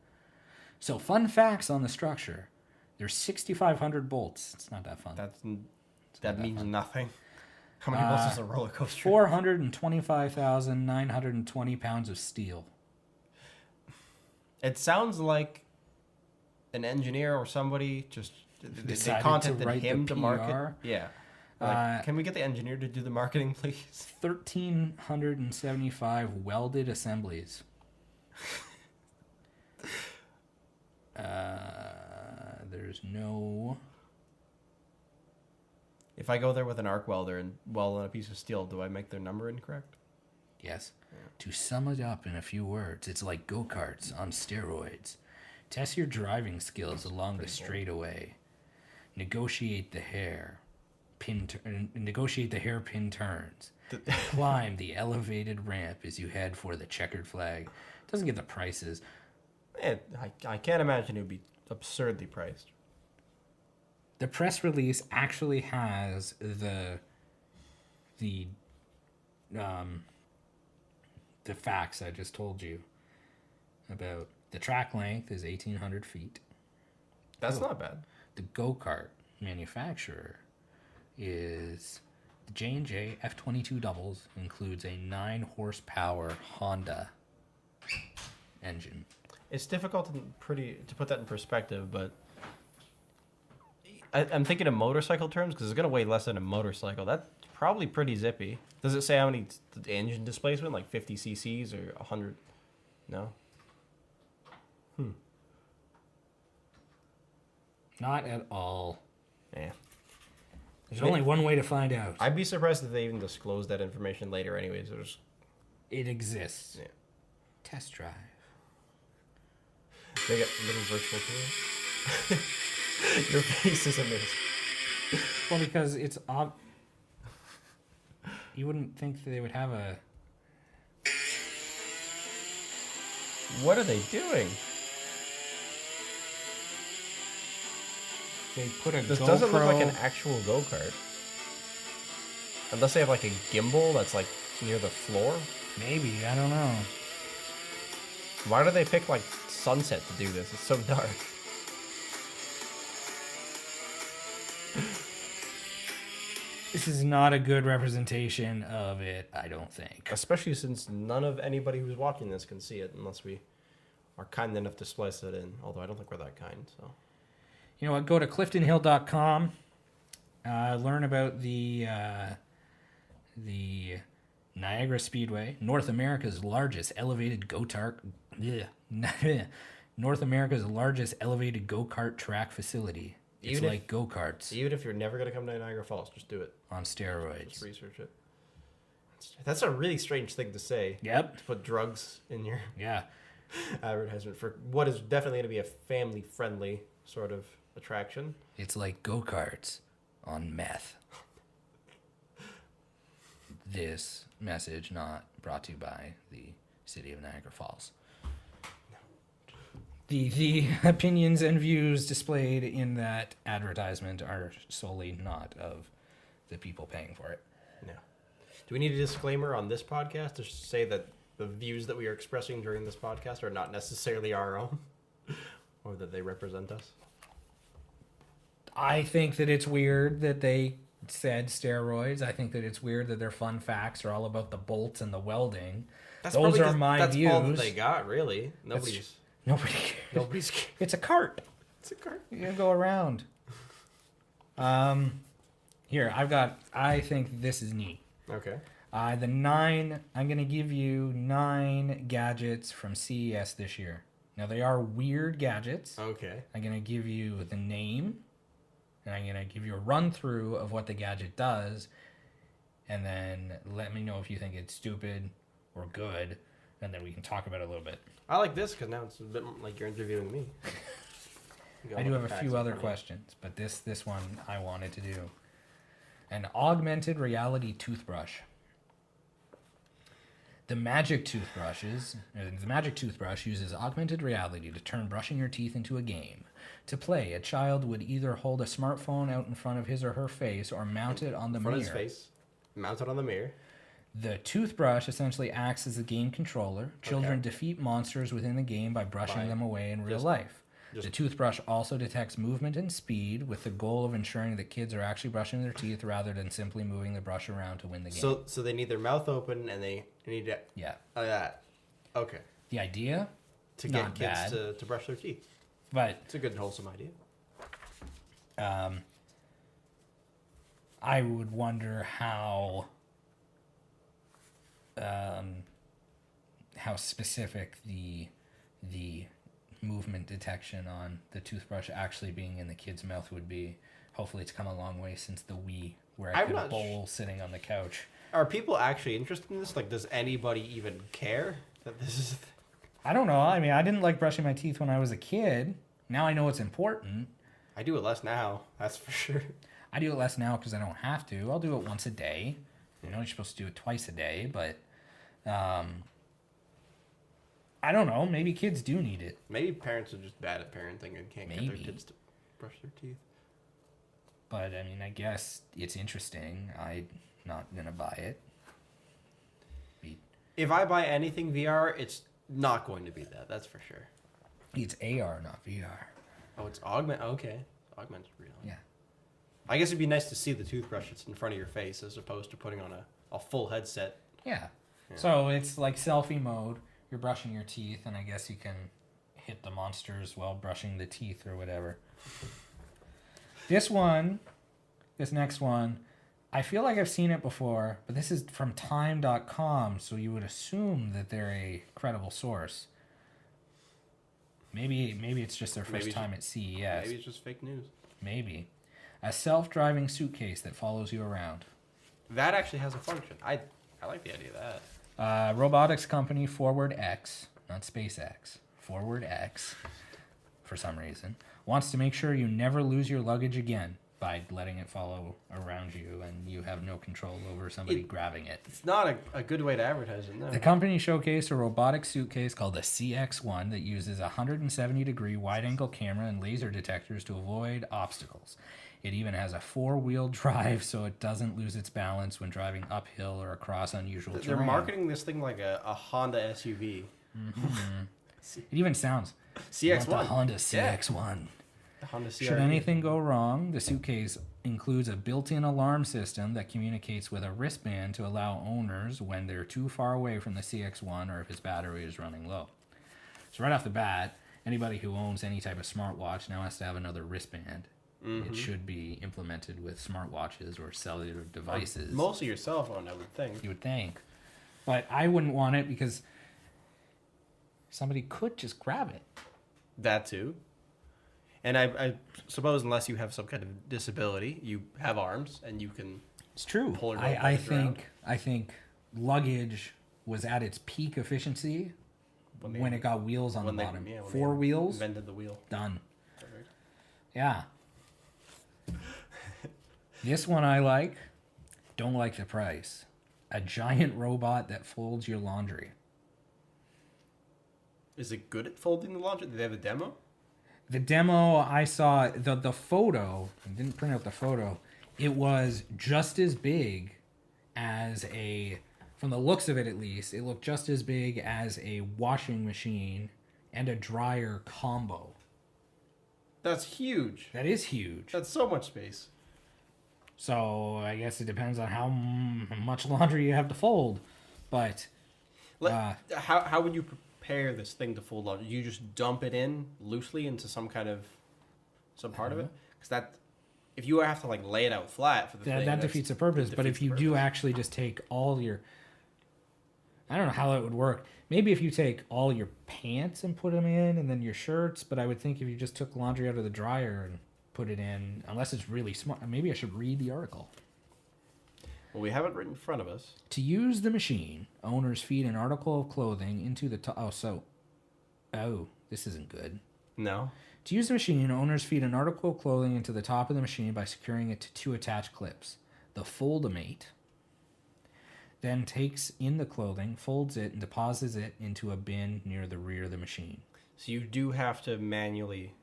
So, fun facts on the structure. There's 6,500 bolts. It's not that fun. That means nothing. How many bolts is a roller coaster? 425,920 pounds of steel. It sounds like an engineer or somebody just they Decided contacted to write him the to market. PR. Yeah. Can we get the engineer to do the marketing, please? 1,375 welded assemblies. There's no... If I go there with an arc welder and weld on a piece of steel, do I make their number incorrect? Yes. Yeah. To sum it up in a few words, it's like go-karts on steroids. Test your driving skills along the straightaway. Negotiate the hairpin turns. Climb the elevated ramp as you head for the checkered flag. It doesn't get the prices. I can't imagine it would be absurdly priced. The press release actually has the facts I just told you about. The track length is 1,800 feet. That's not bad. The go-kart manufacturer is the J&J F22 Doubles, includes a 9-horsepower Honda engine. It's difficult to put that in perspective, but I'm thinking of motorcycle terms because it's going to weigh less than a motorcycle. That's probably pretty zippy. Does it say how many engine displacement, like 50 cc's or 100? No? Not at all. Yeah. There's only one way to find out. I'd be surprised if they even disclosed that information later anyways. It exists. Yeah. Test drive. They got little virtual tour. Your face is amazing. Well, because it's you wouldn't think that they would have a... What are they doing? They put a This GoPro... doesn't look like an actual go-kart. Unless they have like a gimbal that's like near the floor. Maybe, I don't know. Why do they pick like sunset to do this? It's so dark. This is not a good representation of it, I don't think. Especially since none of anybody who's watching this can see it unless we are kind enough to splice it in. Although I don't think we're that kind, so. You know what? Go to cliftonhill.com. Learn about the Niagara Speedway, North America's largest elevated go-kart. North America's largest elevated go-kart track facility. It's like go-karts. Even if you're never going to come to Niagara Falls, just do it. On steroids. Just research it. That's a really strange thing to say. Yep. To put drugs in your Yeah. advertisement for what is definitely going to be a family-friendly sort of attraction. It's like go-karts on meth. This message not brought to you by the city of Niagara Falls. The opinions and views displayed in that advertisement are solely not of the people paying for it. No. Do we need a disclaimer on this podcast to say that the views that we are expressing during this podcast are not necessarily our own? Or that they represent us? I think that it's weird that they said steroids. I think that it's weird that their fun facts are all about the bolts and the welding. Those are my views. That's all that they got, really. Nobody cares. Nobody's. It's a cart. It's a cart. You can go around. Here, I think this is neat. Okay. I'm going to give you 9 gadgets from CES this year. Now, they are weird gadgets. Okay. I'm going to give you the name, and I'm going to give you a run-through of what the gadget does, and then let me know if you think it's stupid or good, and then we can talk about it a little bit. I like this because now it's a bit like you're interviewing me. I do have a few other questions, but this one I wanted to do. An augmented reality toothbrush. The Magic Toothbrush uses augmented reality to turn brushing your teeth into a game. To play, a child would either hold a smartphone out in front of his or her face or mount it on the mirror. His face, mount it on the mirror. The toothbrush essentially acts as a game controller. Children defeat monsters within the game by brushing them away in real life. The toothbrush also detects movement and speed with the goal of ensuring that kids are actually brushing their teeth rather than simply moving the brush around to win the game. So they need their mouth open and they need to... Yeah. Okay. The idea? To get kids to brush their teeth. But it's a good and wholesome idea. I would wonder how specific the movement detection on the toothbrush actually being in the kid's mouth would be. Hopefully it's come a long way since the Wii, where I could bowl sitting on the couch. Are people actually interested in this? Like, does anybody even care that this is a thing? I don't know. I mean, I didn't like brushing my teeth when I was a kid. Now I know it's important. I do it less now, that's for sure. I do it less now because I don't have to. I'll do it once a day. You know, you're supposed to do it twice a day, but I don't know. Maybe kids do need it. Maybe parents are just bad at parenting and can't get their kids to brush their teeth. But, I mean, I guess it's interesting. I'm not going to buy it. If I buy anything VR, it's not going to be that. That's for sure. It's AR, not VR. Oh, it's augmented. Okay. Augmented reality. Yeah. I guess it'd be nice to see the toothbrush that's in front of your face as opposed to putting on a full headset. Yeah. So it's like selfie mode. You're brushing your teeth, and I guess you can hit the monsters while brushing the teeth or whatever. This next one, I feel like I've seen it before, but this is from Time.com, so you would assume that they're a credible source. Maybe it's just their first time at CES. Maybe it's just fake news. Maybe. A self-driving suitcase that follows you around. That actually has a function. I like the idea of that. Robotics company ForwardX, not SpaceX, ForwardX, for some reason, wants to make sure you never lose your luggage again by letting it follow around you and you have no control over somebody grabbing it. It's not a good way to advertise it, no. The company showcased a robotic suitcase called the CX-1 that uses a 170-degree wide-angle camera and laser detectors to avoid obstacles. It even has a 4-wheel drive so it doesn't lose its balance when driving uphill or across unusual terrain. They're marketing this thing like a Honda SUV. Mm-hmm. It even sounds... CX-1. The Honda CX-1. Yeah. The Honda CR-V. Should anything go wrong, the suitcase includes a built-in alarm system that communicates with a wristband to allow owners when they're too far away from the CX-1 or if its battery is running low. So right off the bat, anybody who owns any type of smartwatch now has to have another wristband. Mm-hmm. It should be implemented with smartwatches or cellular devices. Mostly your cell phone, I would think. You would think. But I wouldn't want it because somebody could just grab it. That too. And I suppose unless you have some kind of disability, you have arms and you can... It's true. Pull your I think luggage was at its peak efficiency when it got wheels on the bottom. 4 wheels. Invented the wheel. Done. Perfect. Yeah. This one I like. Don't like the price. A giant robot that folds your laundry. Is it good at folding the laundry? Did they have a demo? The demo I saw, the photo, I didn't print out the photo, it was just as big as from the looks of it at least, it looked just as big as a washing machine and a dryer combo. That's huge. That is huge. That's so much space. So I guess it depends on how much laundry you have to fold. But how would you prepare this thing to fold laundry? You just dump it in loosely into some part of it? Because that, if you have to like lay it out flat for the thing, that defeats the purpose. But if you do actually just take all your, I don't know how it would work. Maybe if you take all your pants and put them in, and then your shirts. But I would think if you just took laundry out of the dryer and put it in, unless it's really smart. Maybe I should read the article. Well, we have it right in front of us. To use the machine, owners feed an article of clothing into the this isn't good. No. To use the machine, owners feed an article of clothing into the top of the machine by securing it to 2 attached clips. The Foldamate then takes in the clothing, folds it, and deposits it into a bin near the rear of the machine. So you do have to manually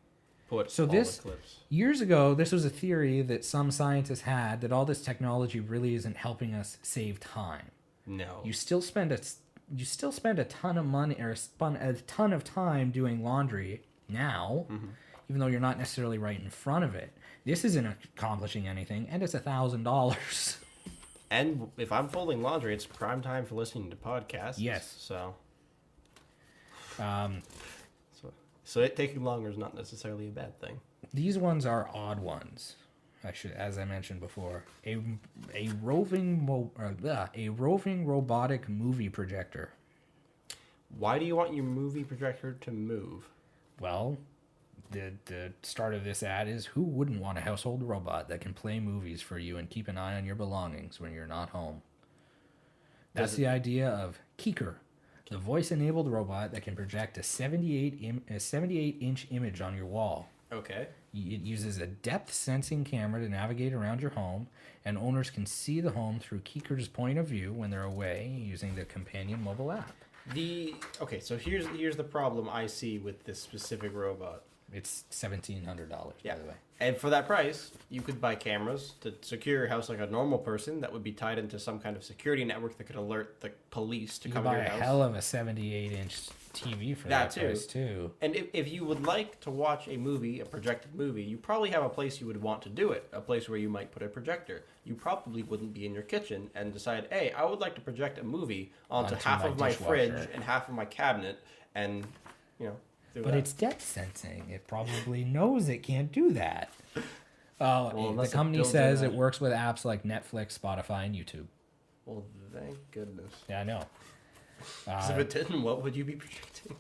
put the clips. Years ago, this was a theory that some scientists had, that all this technology really isn't helping us save time. No. You still spend a ton of money or a ton of time doing laundry now, even though you're not necessarily right in front of it. This isn't accomplishing anything, and it's $1,000. And if I'm folding laundry, it's prime time for listening to podcasts. Yes. So it taking longer is not necessarily a bad thing. These ones are odd ones. As I mentioned before, a roving robotic movie projector. Why do you want your movie projector to move? Well, the start of this ad is, who wouldn't want a household robot that can play movies for you and keep an eye on your belongings when you're not home? That's the idea of Keeker, the voice-enabled robot that can project a 78-inch image on your wall. Okay. It uses a depth-sensing camera to navigate around your home, and owners can see the home through Keeker's point of view when they're away using the companion mobile app. So here's the problem I see with this specific robot. It's $1,700, by the way. And for that price, you could buy cameras to secure your house like a normal person that would be tied into some kind of security network that could alert the police to come to your house. You could buy a hell of a 78-inch TV for that price, too. And if you would like to watch a projected movie, you probably have a place you would want to do it, a place where you might put a projector. You probably wouldn't be in your kitchen and decide, hey, I would like to project a movie onto half of my fridge and half of my cabinet, and, But it's depth sensing. It probably knows it can't do that. The company says it works with apps like Netflix, Spotify, and YouTube. Well, thank goodness. Yeah, I know. If it didn't, what would you be projecting?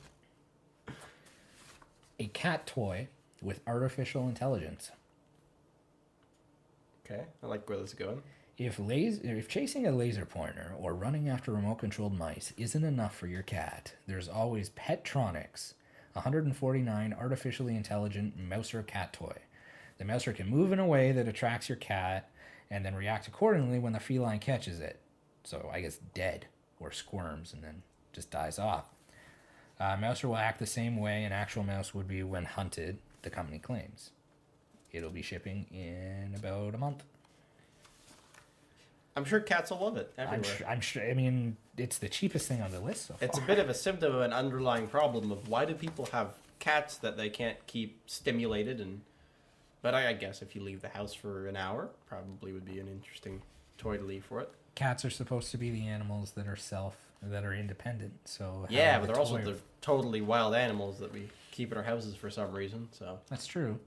A cat toy with artificial intelligence. Okay, I like where this is going. If chasing a laser pointer or running after remote-controlled mice isn't enough for your cat, there's always Petronix, 149 artificially intelligent mouser cat toy. The mouser can move in a way that attracts your cat and then react accordingly when the feline catches it. So I guess dead or squirms and then just dies off. Mouser will act the same way an actual mouse would be when hunted, the company claims. It'll be shipping in about a month. I'm sure cats will love it everywhere. I'm sure. I mean, it's the cheapest thing on the list so far. It's a bit of a symptom of an underlying problem of why do people have cats that they can't keep stimulated, but I guess if you leave the house for an hour, probably would be an interesting toy to leave for it. Cats are supposed to be the animals that are independent. So yeah, but they're also the totally wild animals that we keep in our houses for some reason. So that's true.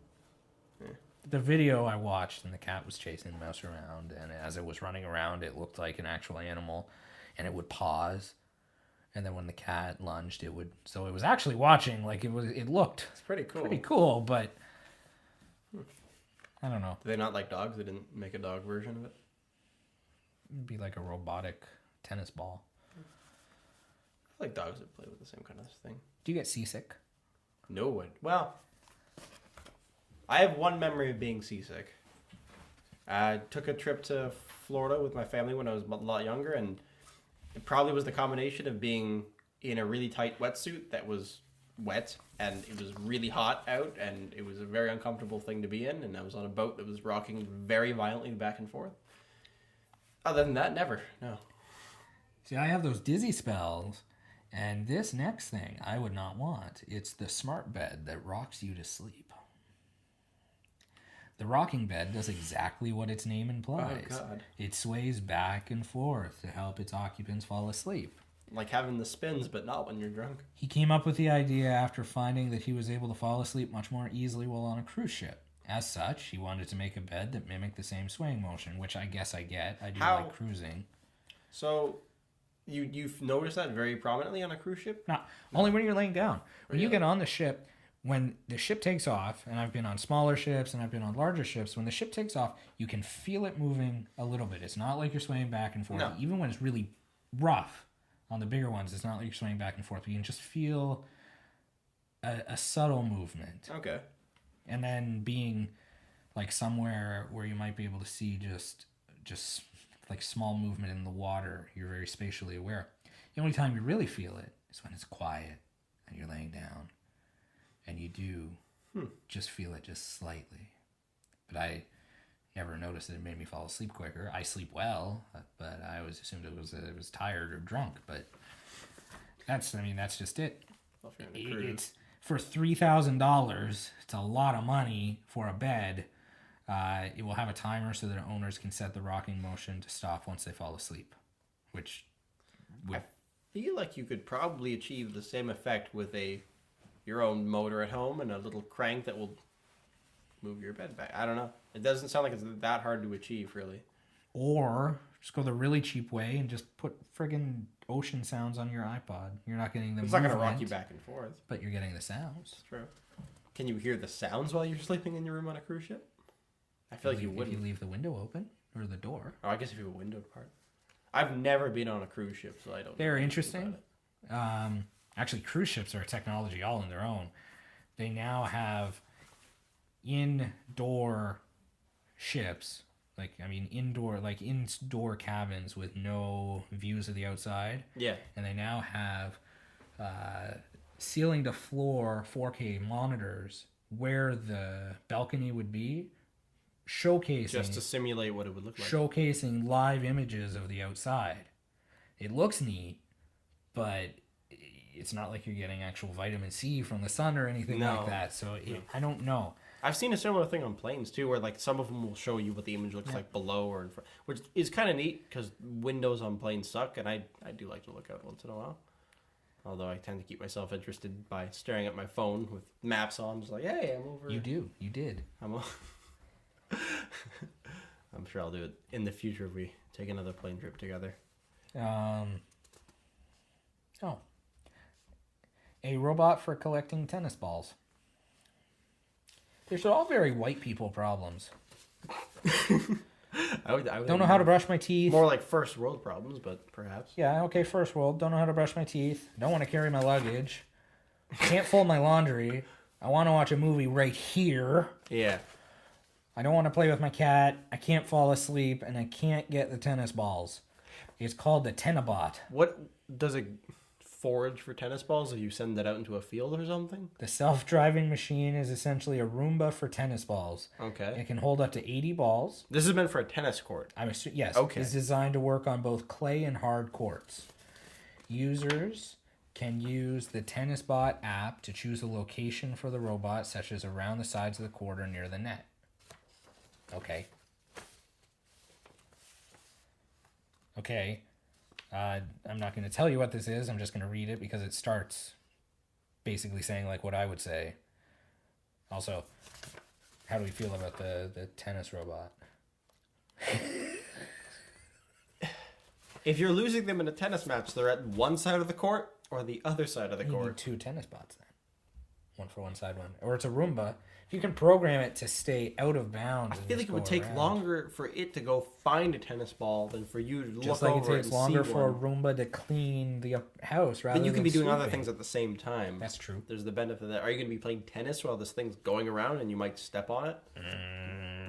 Yeah. The video I watched, and the cat was chasing the mouse around, and as it was running around, it looked like an actual animal, and it would pause, and then when the cat lunged, it would. So it was actually watching like it was. It looked. It's pretty cool. Pretty cool, but I don't know. Do they not like dogs? They didn't make a dog version of it. It'd be like a robotic tennis ball. I like dogs that play with the same kind of thing. Do you get seasick? No. Well, I have one memory of being seasick. I took a trip to Florida with my family when I was a lot younger, and it probably was the combination of being in a really tight wetsuit that was wet, and it was really hot out, and it was a very uncomfortable thing to be in, and I was on a boat that was rocking very violently back and forth. Other than that, never. No. See, I have those dizzy spells, and this next thing I would not want. It's the smart bed that rocks you to sleep. The rocking bed does exactly what its name implies. Oh, God. It sways back and forth to help its occupants fall asleep. Like having the spins, but not when you're drunk. He came up with the idea after finding that he was able to fall asleep much more easily while on a cruise ship. As such, he wanted to make a bed that mimicked the same swaying motion, which I guess I get. I do like cruising. So, you've noticed that very prominently on a cruise ship? Not only when you're laying down. When you get on the ship, when the ship takes off, and I've been on smaller ships and I've been on larger ships, when the ship takes off, you can feel it moving a little bit. It's not like you're swaying back and forth. No. Even when it's really rough on the bigger ones, it's not like you're swaying back and forth. But you can just feel a subtle movement. Okay. And then being like somewhere where you might be able to see just like small movement in the water, you're very spatially aware. The only time you really feel it is when it's quiet and you're laying down. And you do just feel it just slightly. But I never noticed that it made me fall asleep quicker. I sleep well, but I always assumed it was tired or drunk. But that's just it. It's for $3,000. It's a lot of money for a bed. It will have a timer so that owners can set the rocking motion to stop once they fall asleep. Which I feel like you could probably achieve the same effect with your own motor at home and a little crank that will move your bed back. I don't know. It doesn't sound like it's that hard to achieve, really. Or just go the really cheap way and just put friggin' ocean sounds on your iPod. You're not getting the It's not going to rock you back and forth. But you're getting the sounds. True. Can you hear the sounds while you're sleeping in your room on a cruise ship? I feel like you wouldn't. If you leave the window open or the door. Oh, I guess if you have a window part. I've never been on a cruise ship, so I don't know. They're interesting. Actually, cruise ships are a technology all on their own. They now have indoor ships, indoor cabins with no views of the outside. Yeah. And they now have ceiling to floor 4K monitors where the balcony would be, showcasing just to simulate what it would look like. Showcasing live images of the outside. It looks neat, but it's not like you're getting actual vitamin C from the sun or anything like that. So I don't know. I've seen a similar thing on planes too, where like some of them will show you what the image looks like below or in front, which is kind of neat because windows on planes suck, and I do like to look out once in a while. Although I tend to keep myself interested by staring at my phone with maps on, just like, hey, I'm over. You did. I'm sure I'll do it in the future if we take another plane trip together. A robot for collecting tennis balls. These are all very white people problems. I would don't know how to brush my teeth. More like first world problems, but perhaps. Yeah, okay, first world. Don't know how to brush my teeth. Don't want to carry my luggage. Can't fold my laundry. I want to watch a movie right here. Yeah. I don't want to play with my cat. I can't fall asleep, and I can't get the tennis balls. It's called the Tenabot. What does it forage for tennis balls if you send that out into a field or something? The self-driving machine is essentially a Roomba for tennis balls. Okay. It can hold up to 80 balls. This is meant for a tennis court. Yes. Okay. It's designed to work on both clay and hard courts. Users can use the TennisBot app to choose a location for the robot, such as around the sides of the court or near the net. Okay. I'm not going to tell you what this is. I'm just going to read it because it starts basically saying like what I would say. Also, how do we feel about the tennis robot? If you're losing them in a tennis match, they're at one side of the court or the other side of the court. You need two tennis bots then. One for one side, one. Or it's a Roomba. If you can program it to stay out of bounds. I feel like it would take longer for it to go find a tennis ball than for you to just look like over it takes longer for a Roomba to clean the house rather than But you can be doing sweeping. other things at the same time. That's true. There's the benefit of that. Are you going to be playing tennis while this thing's going around and you might step on it?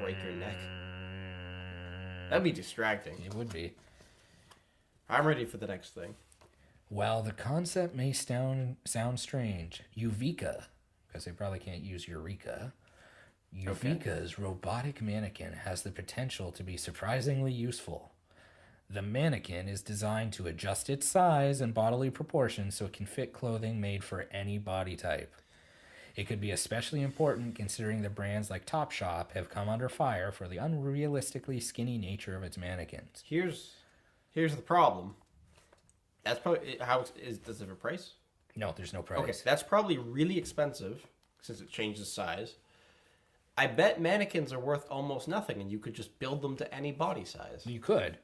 Break your neck. That'd be distracting. It would be. I'm ready for the next thing. While the concept may sound strange, Uvika, because they probably can't use Eureka, Uvika's robotic mannequin has the potential to be surprisingly useful. The mannequin is designed to adjust its size and bodily proportions so it can fit clothing made for any body type. It could be especially important considering that brands like Topshop have come under fire for the unrealistically skinny nature of its mannequins. Here's the problem. That's probably does it have a price? No, there's no price. Okay, that's probably really expensive since it changes size. I bet mannequins are worth almost nothing, and you could just build them to any body size. You could.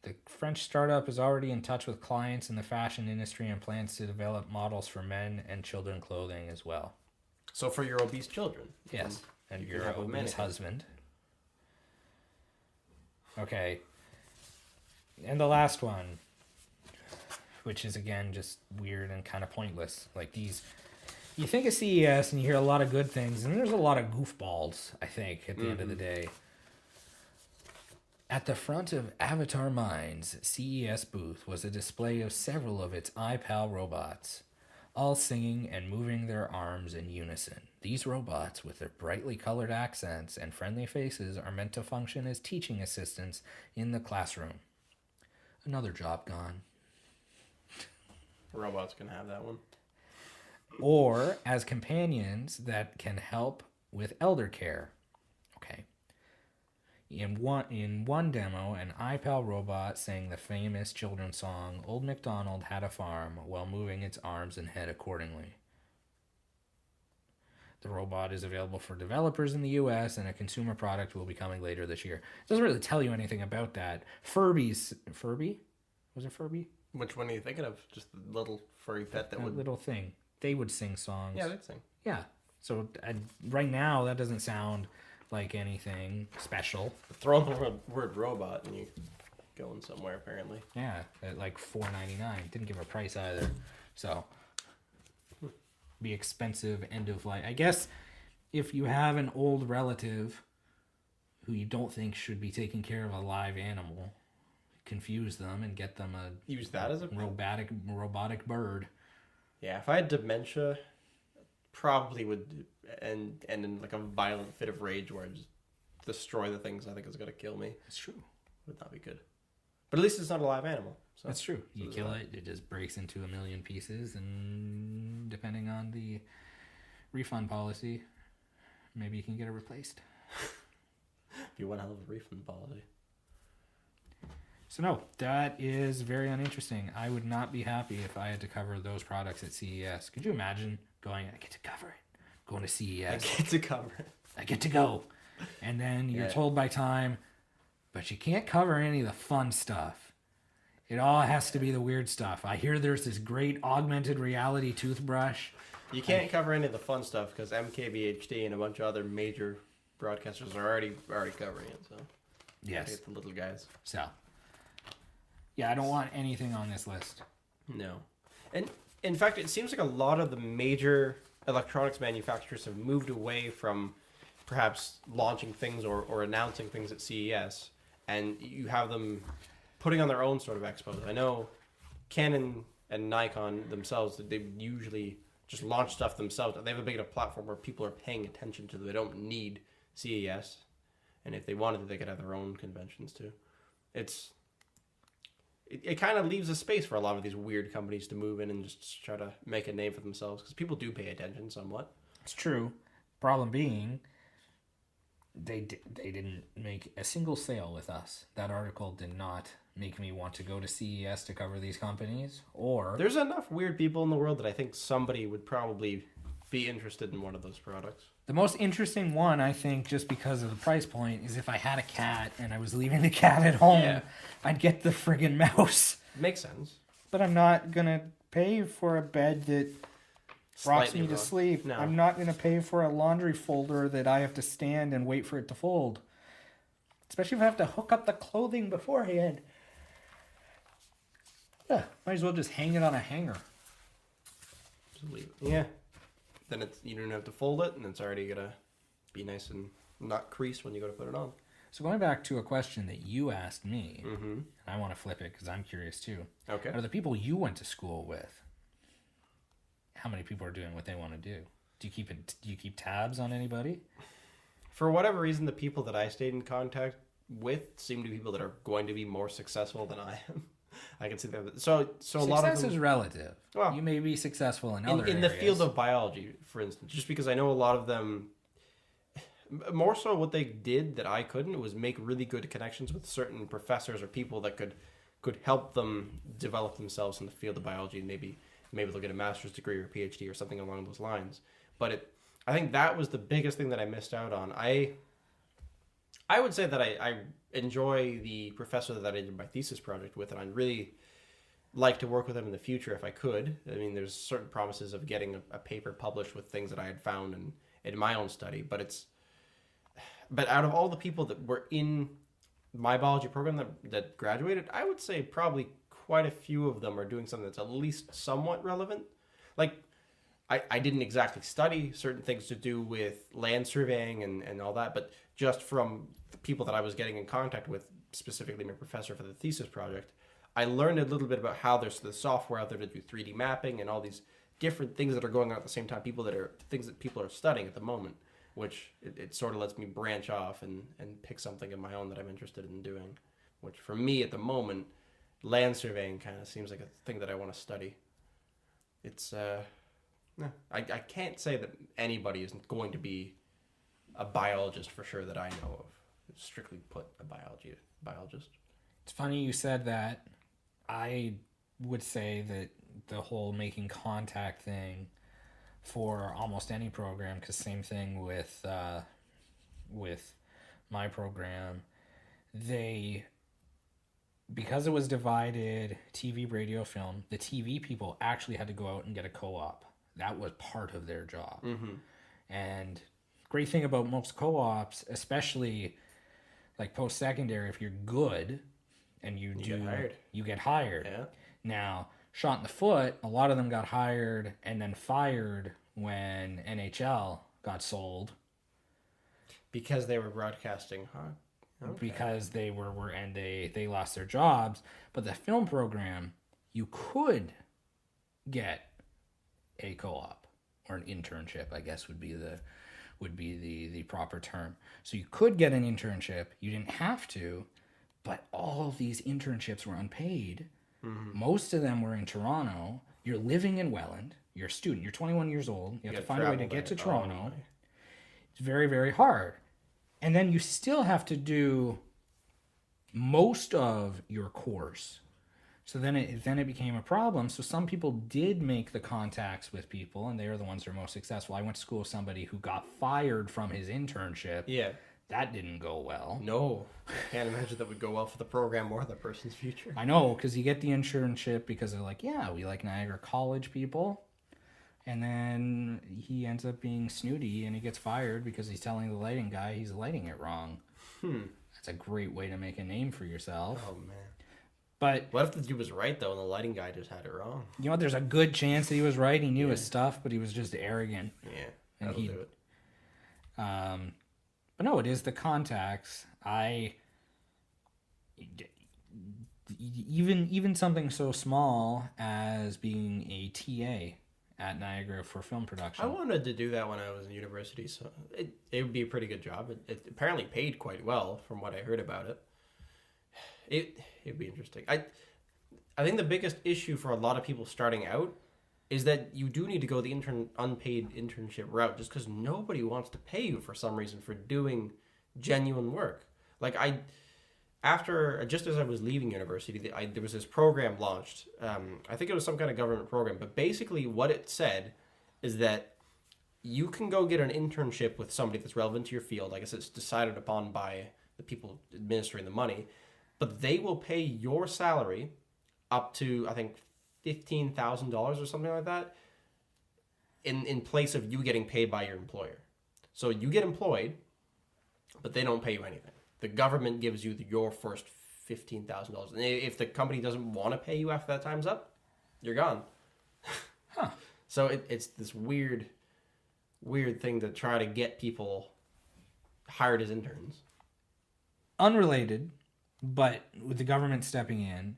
The French startup is already in touch with clients in the fashion industry and plans to develop models for men and children clothing as well. So for your obese children. Yes, and you your can have a obese mannequin. husband. Okay. And the last one, which is again just weird and kind of pointless. Like these, you think of CES and you hear a lot of good things, and there's a lot of goofballs, I think, at the end of the day. At the front of Avatar Minds' CES booth was a display of several of its iPal robots, all singing and moving their arms in unison. These robots, with their brightly colored accents and friendly faces, are meant to function as teaching assistants in the classroom. Another job gone. Robots can have that one. Or as companions that can help with elder care. Okay. In one demo, an iPal robot sang the famous children's song, Old MacDonald Had a Farm, while moving its arms and head accordingly. The robot is available for developers in the US, and a consumer product will be coming later this year. It doesn't really tell you anything about that. Furby? Was it Furby? Which one are you thinking of? Just the little furry pet that would... little thing. They would sing songs. Yeah, they'd sing. Yeah. So right now, that doesn't sound like anything special. Throw in the word robot and you going somewhere, apparently. Yeah, at like $4.99. Didn't give a price either. So, be expensive end of life. I guess if you have an old relative who you don't think should be taking care of a live animal, confuse them and get them a Use that as a... robotic bird. Yeah, if I had dementia, probably would end in like a violent fit of rage where I just destroy the things I think is going to kill me. That's true. Would not be good. But at least it's not a live animal. So. That's true. You kill it, it just breaks into a million pieces, and depending on the refund policy, maybe you can get it replaced. Be one hell of a refund policy. So no, that is very uninteresting. I would not be happy if I had to cover those products at CES. Could you imagine going, I get to cover it. Going to CES. I get to cover it. I get to go. And then you're told by time, but you can't cover any of the fun stuff. It all has to be the weird stuff. I hear there's this great augmented reality toothbrush. You can't cover any of the fun stuff because MKBHD and a bunch of other major broadcasters are already covering it. So Yes. get the little guys. So, yeah, I don't want anything on this list. No. And in fact, it seems like a lot of the major electronics manufacturers have moved away from perhaps launching things or announcing things at CES, and you have them putting on their own sort of expos. I know Canon and Nikon themselves, they usually just launch stuff themselves. They have a big enough platform where people are paying attention to them. They don't need CES, and if they wanted to, they could have their own conventions too. It kind of leaves a space for a lot of these weird companies to move in and just try to make a name for themselves because people do pay attention somewhat. It's true. Problem being, they didn't make a single sale with us. That article did not make me want to go to CES to cover these companies. Or There's enough weird people in the world that I think somebody would probably be interested in one of those products. the most interesting one, I think, just because of the price point, is if I had a cat and I was leaving the cat at home, Yeah. I'd get the friggin' mouse. Makes sense. But I'm not gonna pay for a bed that rocks Slightly me to wrong. sleep. No. I'm not gonna pay for a laundry folder that I have to stand and wait for it to fold. Especially if I have to hook up the clothing beforehand. Yeah, might as well just hang it on a hanger. Just leave it. Yeah. Then you don't have to fold it, and it's already gonna be nice and not creased when you go to put it on. So going back to a question that you asked me, Mm-hmm. and I want to flip it because I'm curious too. Okay. Out of the people you went to school with, how many people are doing what they want to do? Do you keep tabs on anybody? For whatever reason, the people that I stayed in contact with seem to be people that are going to be more successful than I am. I can see that. So a Success lot of them, is relative. Well, you may be successful in other in the areas. field of biology, for instance, just because I know a lot of them. More so, what they did that I couldn't was make really good connections with certain professors or people that could help them develop themselves in the field of biology, and maybe they'll get a master's degree or a PhD or something along those lines. But I think that was the biggest thing that I missed out on. I would say that I enjoy the professor that I did my thesis project with, and I'd really like to work with him in the future if I could. I mean, there's certain promises of getting a paper published with things that I had found in my own study, but out of all the people that were in my biology program that graduated, I would say probably quite a few of them are doing something that's at least somewhat relevant. Like, I didn't exactly study certain things to do with land surveying and all that, but just from the people that I was getting in contact with, specifically my professor for the thesis project, I learned a little bit about how there's the software out there to do 3D mapping and all these different things that are going on at the same time, things that people are studying at the moment, which it sort of lets me branch off and pick something of my own that I'm interested in doing, which for me at the moment, land surveying kind of seems like a thing that I want to study. It's, I can't say that anybody is going to be a biologist for sure that I know of. Strictly put, a biologist. It's funny you said that. I would say that the whole making contact thing for almost any program, because same thing with my program, because it was divided TV, radio, film, the TV people actually had to go out and get a co-op. That was part of their job. Mm-hmm. And great thing about most co-ops, especially like post-secondary, if you're good and you get hired. Yeah. Now, shot in the foot, a lot of them got hired and then fired when NHL got sold. Because they were broadcasting, huh? Okay. Because they were and they lost their jobs. But the film program, you could get a co-op or an internship, I guess would be the proper term. So you could get an internship. You didn't have to, but all of these internships were unpaid. Mm-hmm. Most of them were in Toronto. You're living in Welland. You're a student. You're 21 years old. You have to find a way to get to Toronto. It's very, very hard. And then you still have to do most of your course. So then it became a problem. So some people did make the contacts with people, and they are the ones who are most successful. I went to school with somebody who got fired from his internship. Yeah. That didn't go well. No. Can't imagine that would go well for the program or the person's future. I know, because you get the internship because they're like, yeah, we like Niagara College people. And then he ends up being snooty and he gets fired because he's telling the lighting guy he's lighting it wrong. That's a great way to make a name for yourself. Oh, man. But what if the dude was right, though, and the lighting guy just had it wrong? You know, there's a good chance that he was right. He knew his stuff, but he was just arrogant. Yeah, that'll do it. But no, it is the contacts. Even something so small as being a TA at Niagara for film production. I wanted to do that when I was in university, so it would be a pretty good job. It apparently paid quite well from what I heard about it. It'd be interesting. I think the biggest issue for a lot of people starting out is that you do need to go the unpaid internship route, just because nobody wants to pay you for some reason for doing genuine work. Like just as I was leaving university, there was this program launched. I think it was some kind of government program, but basically what it said is that you can go get an internship with somebody that's relevant to your field. I guess it's decided upon by the people administering the money, but they will pay your salary up to, I think, $15,000 or something like that in place of you getting paid by your employer. So you get employed, but they don't pay you anything. The government gives you your first $15,000. And if the company doesn't want to pay you after that time's up, you're gone. Huh. So it's this weird thing to try to get people hired as interns. Unrelated, but with the government stepping in,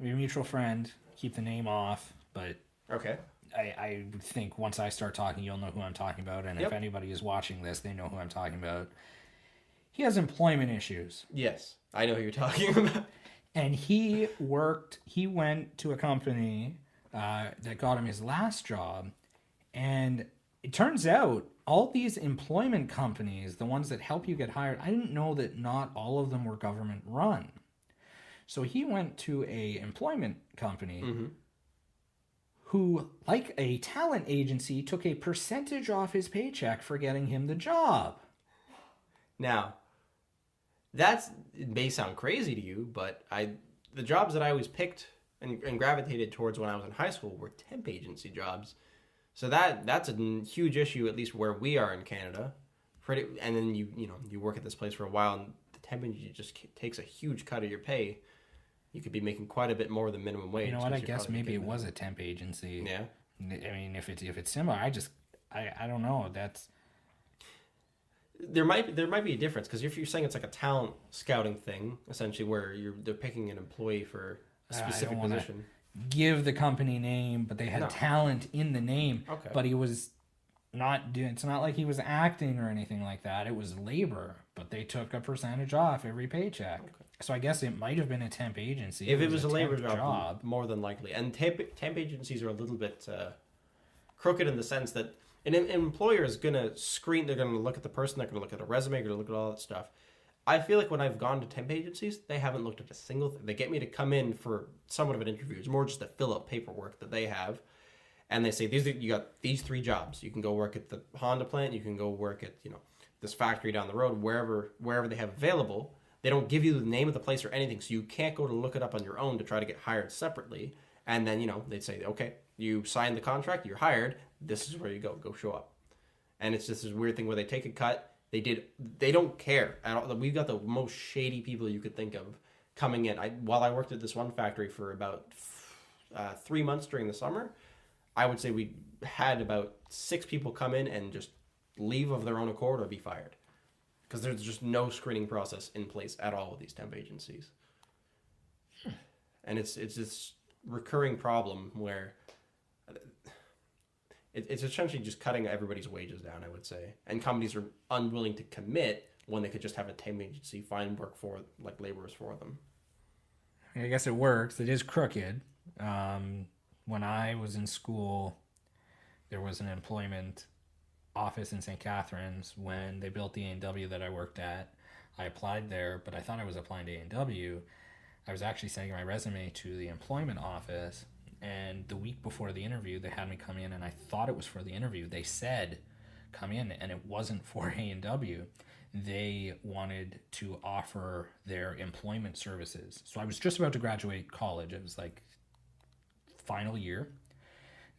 your mutual friend, keep the name off, but okay. I think once I start talking, you'll know who I'm talking about, and if anybody is watching this, they know who I'm talking about. He has employment issues. Yes, I know who you're talking about. And he went to a company that got him his last job. And it turns out all these employment companies, the ones that help you get hired, I didn't know that not all of them were government run. So he went to a employment company who, like a talent agency, took a percentage off his paycheck for getting him the job. Now, it may sound crazy to you, but the jobs that I always picked and gravitated towards when I was in high school were temp agency jobs. So that's a huge issue, at least where we are in Canada. And then you work at this place for a while, and the temp agency just takes a huge cut of your pay. You could be making quite a bit more than minimum wage. You know what? I guess maybe it was a temp agency. Yeah. I mean, if it's similar, I don't know. There might be a difference, because if you're saying it's like a talent scouting thing, essentially, where they're picking an employee for a specific position. Give the company name, but they had talent in the name. Okay. But he was not doing. It's not like he was acting or anything like that. It was labor, but they took a percentage off every paycheck. Okay. So I guess it might have been a temp agency. If it was a labor job, more than likely. And temp agencies are a little bit crooked in the sense that an employer is going to screen. They're going to look at the person. They're going to look at a resume. They're going to look at all that stuff. I feel like when I've gone to temp agencies, they haven't looked at a single thing. They get me to come in for somewhat of an interview. It's more just to fill out paperwork that they have. And they say, you got these 3 jobs. You can go work at the Honda plant. You can go work at, this factory down the road, wherever they have available. They don't give you the name of the place or anything, so you can't go to look it up on your own to try to get hired separately. And then, they'd say, okay, you signed the contract, you're hired, this is where you go show up. And it's just this weird thing where they take a cut. They don't care at all. We've got the most shady people you could think of coming in. While I worked at this one factory for about 3 months during the summer, I would say we had about 6 people come in and just leave of their own accord or be fired. Because there's just no screening process in place at all with these temp agencies. And it's this recurring problem where it's essentially just cutting everybody's wages down, I would say. And companies are unwilling to commit when they could just have a temp agency find work for, like, laborers for them. I guess it works. It is crooked. When I was in school, there was an employment office in St. Catharines. When they built the A&W that I worked at, I applied there, but I thought I was applying to A&W. I was actually sending my resume to the employment office, and the week before the interview, they had me come in, and I thought it was for the interview. They said, come in, and it wasn't for A&W. They wanted to offer their employment services. So I was just about to graduate college. It was like final year.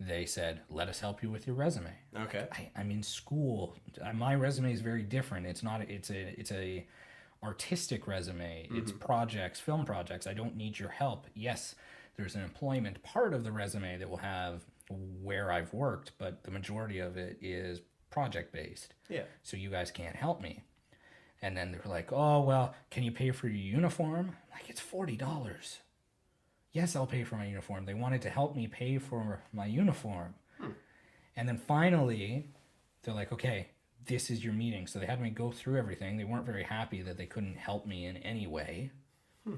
They said, let us help you with your resume. Okay. I'm in school. My resume is very different. It's a artistic resume. Mm-hmm. It's projects, film projects. I don't need your help. Yes, there's an employment part of the resume that will have where I've worked, but the majority of it is project based. Yeah. So you guys can't help me. And then they're like, oh, well, can you pay for your uniform? I'm like, it's $40. Yes, I'll pay for my uniform. They wanted to help me pay for my uniform. And then finally, they're like, okay, this is your meeting. So they had me go through everything. They weren't very happy that they couldn't help me in any way.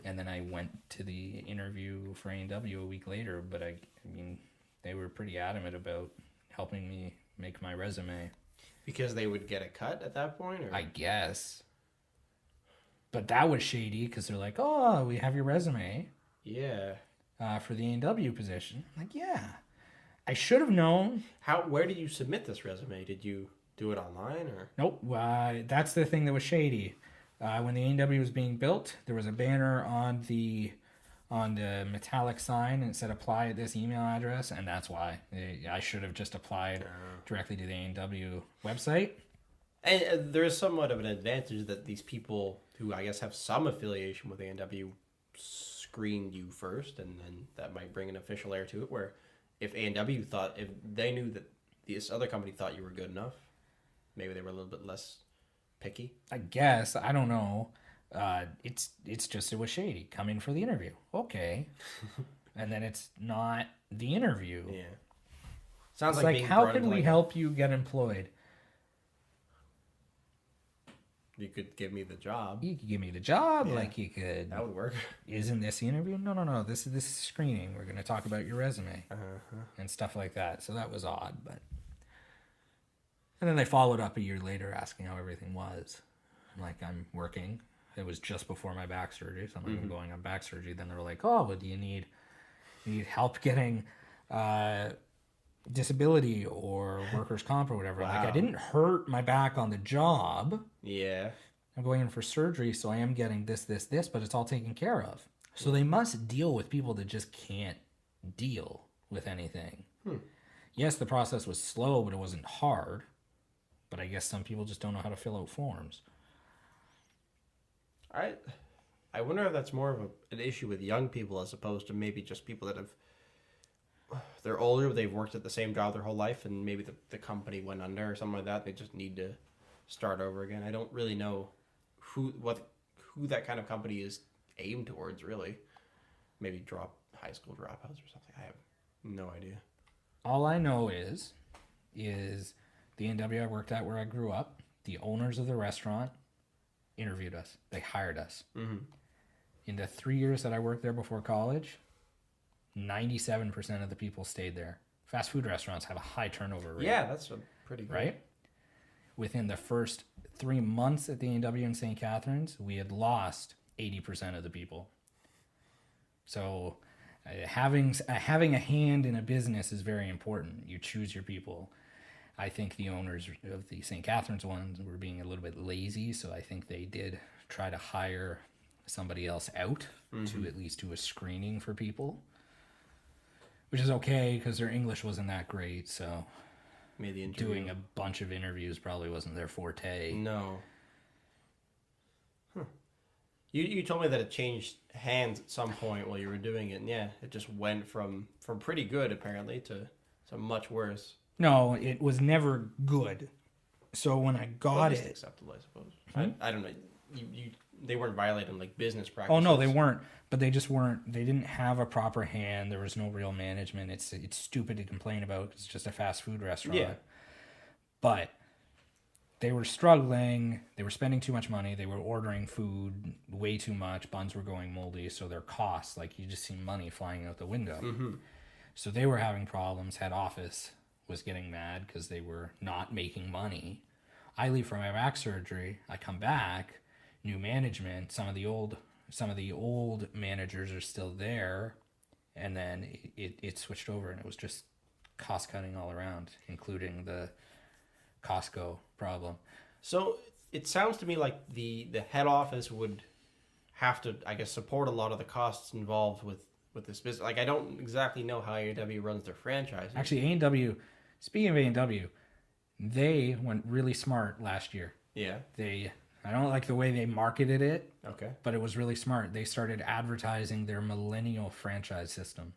And then I went to the interview for A&W a week later. But I mean, they were pretty adamant about helping me make my resume. Because they would get a cut at that point? Or? I guess. But that was shady because they're like, oh, we have your resume. Yeah. For the A&W position. I'm like, yeah. I should have known. Where did you submit this resume? Did you do it online or? Nope. That's the thing that was shady. When the A&W was being built, there was a banner on the metallic sign and it said apply at this email address, and that's why. I should have just applied directly to the A&W website. And there is somewhat of an advantage that these people who I guess have some affiliation with A&W screen you first, and then that might bring an official air to it, where if A&W thought, if they knew that this other company thought you were good enough, maybe they were a little bit less picky. I guess. I don't know. It's just, it was shady. Come in for the interview. Okay. And then it's not the interview. Yeah. Sounds it's like how can we help you get employed? You could give me the job. You could give me the job, Yeah. like you could. That would work. Isn't this the interview? No. This is screening. We're going to talk about your resume and stuff like that. So that was odd, but. And then they followed up a year later asking how everything was. I'm like, I'm working. It was just before my back surgery, so I'm like, I'm going on back surgery. Then they were like, oh, well, do you need help getting disability or workers' comp or whatever? Like, I didn't hurt my back on the job. Yeah. I'm going in for surgery, so I am getting this, but it's all taken care of. So they must deal with people that just can't deal with anything. Yes, the process was slow, but it wasn't hard. But I guess some people just don't know how to fill out forms. I wonder if that's more of an issue with young people as opposed to maybe just people that they're older, but they've worked at the same job their whole life, and maybe the company went under or something like that. They just need to start over again. I don't really know who that kind of company is aimed towards, really. Maybe high school dropouts or something. I have no idea. All I know is the NW I worked at where I grew up, the owners of the restaurant interviewed us. They hired us. Mm-hmm. In the 3 years that I worked there before college, 97% of the people stayed there. Fast food restaurants have a high turnover rate. Yeah, that's pretty good. Right? Within the first 3 months at the A&W in St. Catharines, we had lost 80% of the people. So having a hand in a business is very important. You choose your people. I think the owners of the St. Catharines ones were being a little bit lazy, so I think they did try to hire somebody else out to at least do a screening for people, which is okay because their English wasn't that great, so doing a bunch of interviews probably wasn't their forte. No. You told me that it changed hands at some point while you were doing it, and yeah, it just went from pretty good apparently to much worse. No, it was never good. So when I got it, acceptable, I suppose. I don't know. They weren't violating like business practices. Oh no, they weren't. But they just weren't. They didn't have a proper hand. There was no real management. It's stupid to complain about because it's just a fast food restaurant. Yeah. But they were struggling. They were spending too much money. They were ordering food way too much. Buns were going moldy. So their costs, like you just see money flying out the window. Mm-hmm. So they were having problems. Head office was getting mad because they were not making money. I leave for my back surgery. I come back, new management. Some of the old managers are still there, and then it switched over, and it was just cost cutting all around, including the Costco problem. So it sounds to me like the head office would have to, I guess, support a lot of the costs involved with this business. Like I don't exactly know how A&W runs their franchises. Actually, A&W. Speaking of A&W, they went really smart last year. Yeah. I don't like the way they marketed it. Okay. But it was really smart. They started advertising their millennial franchise system.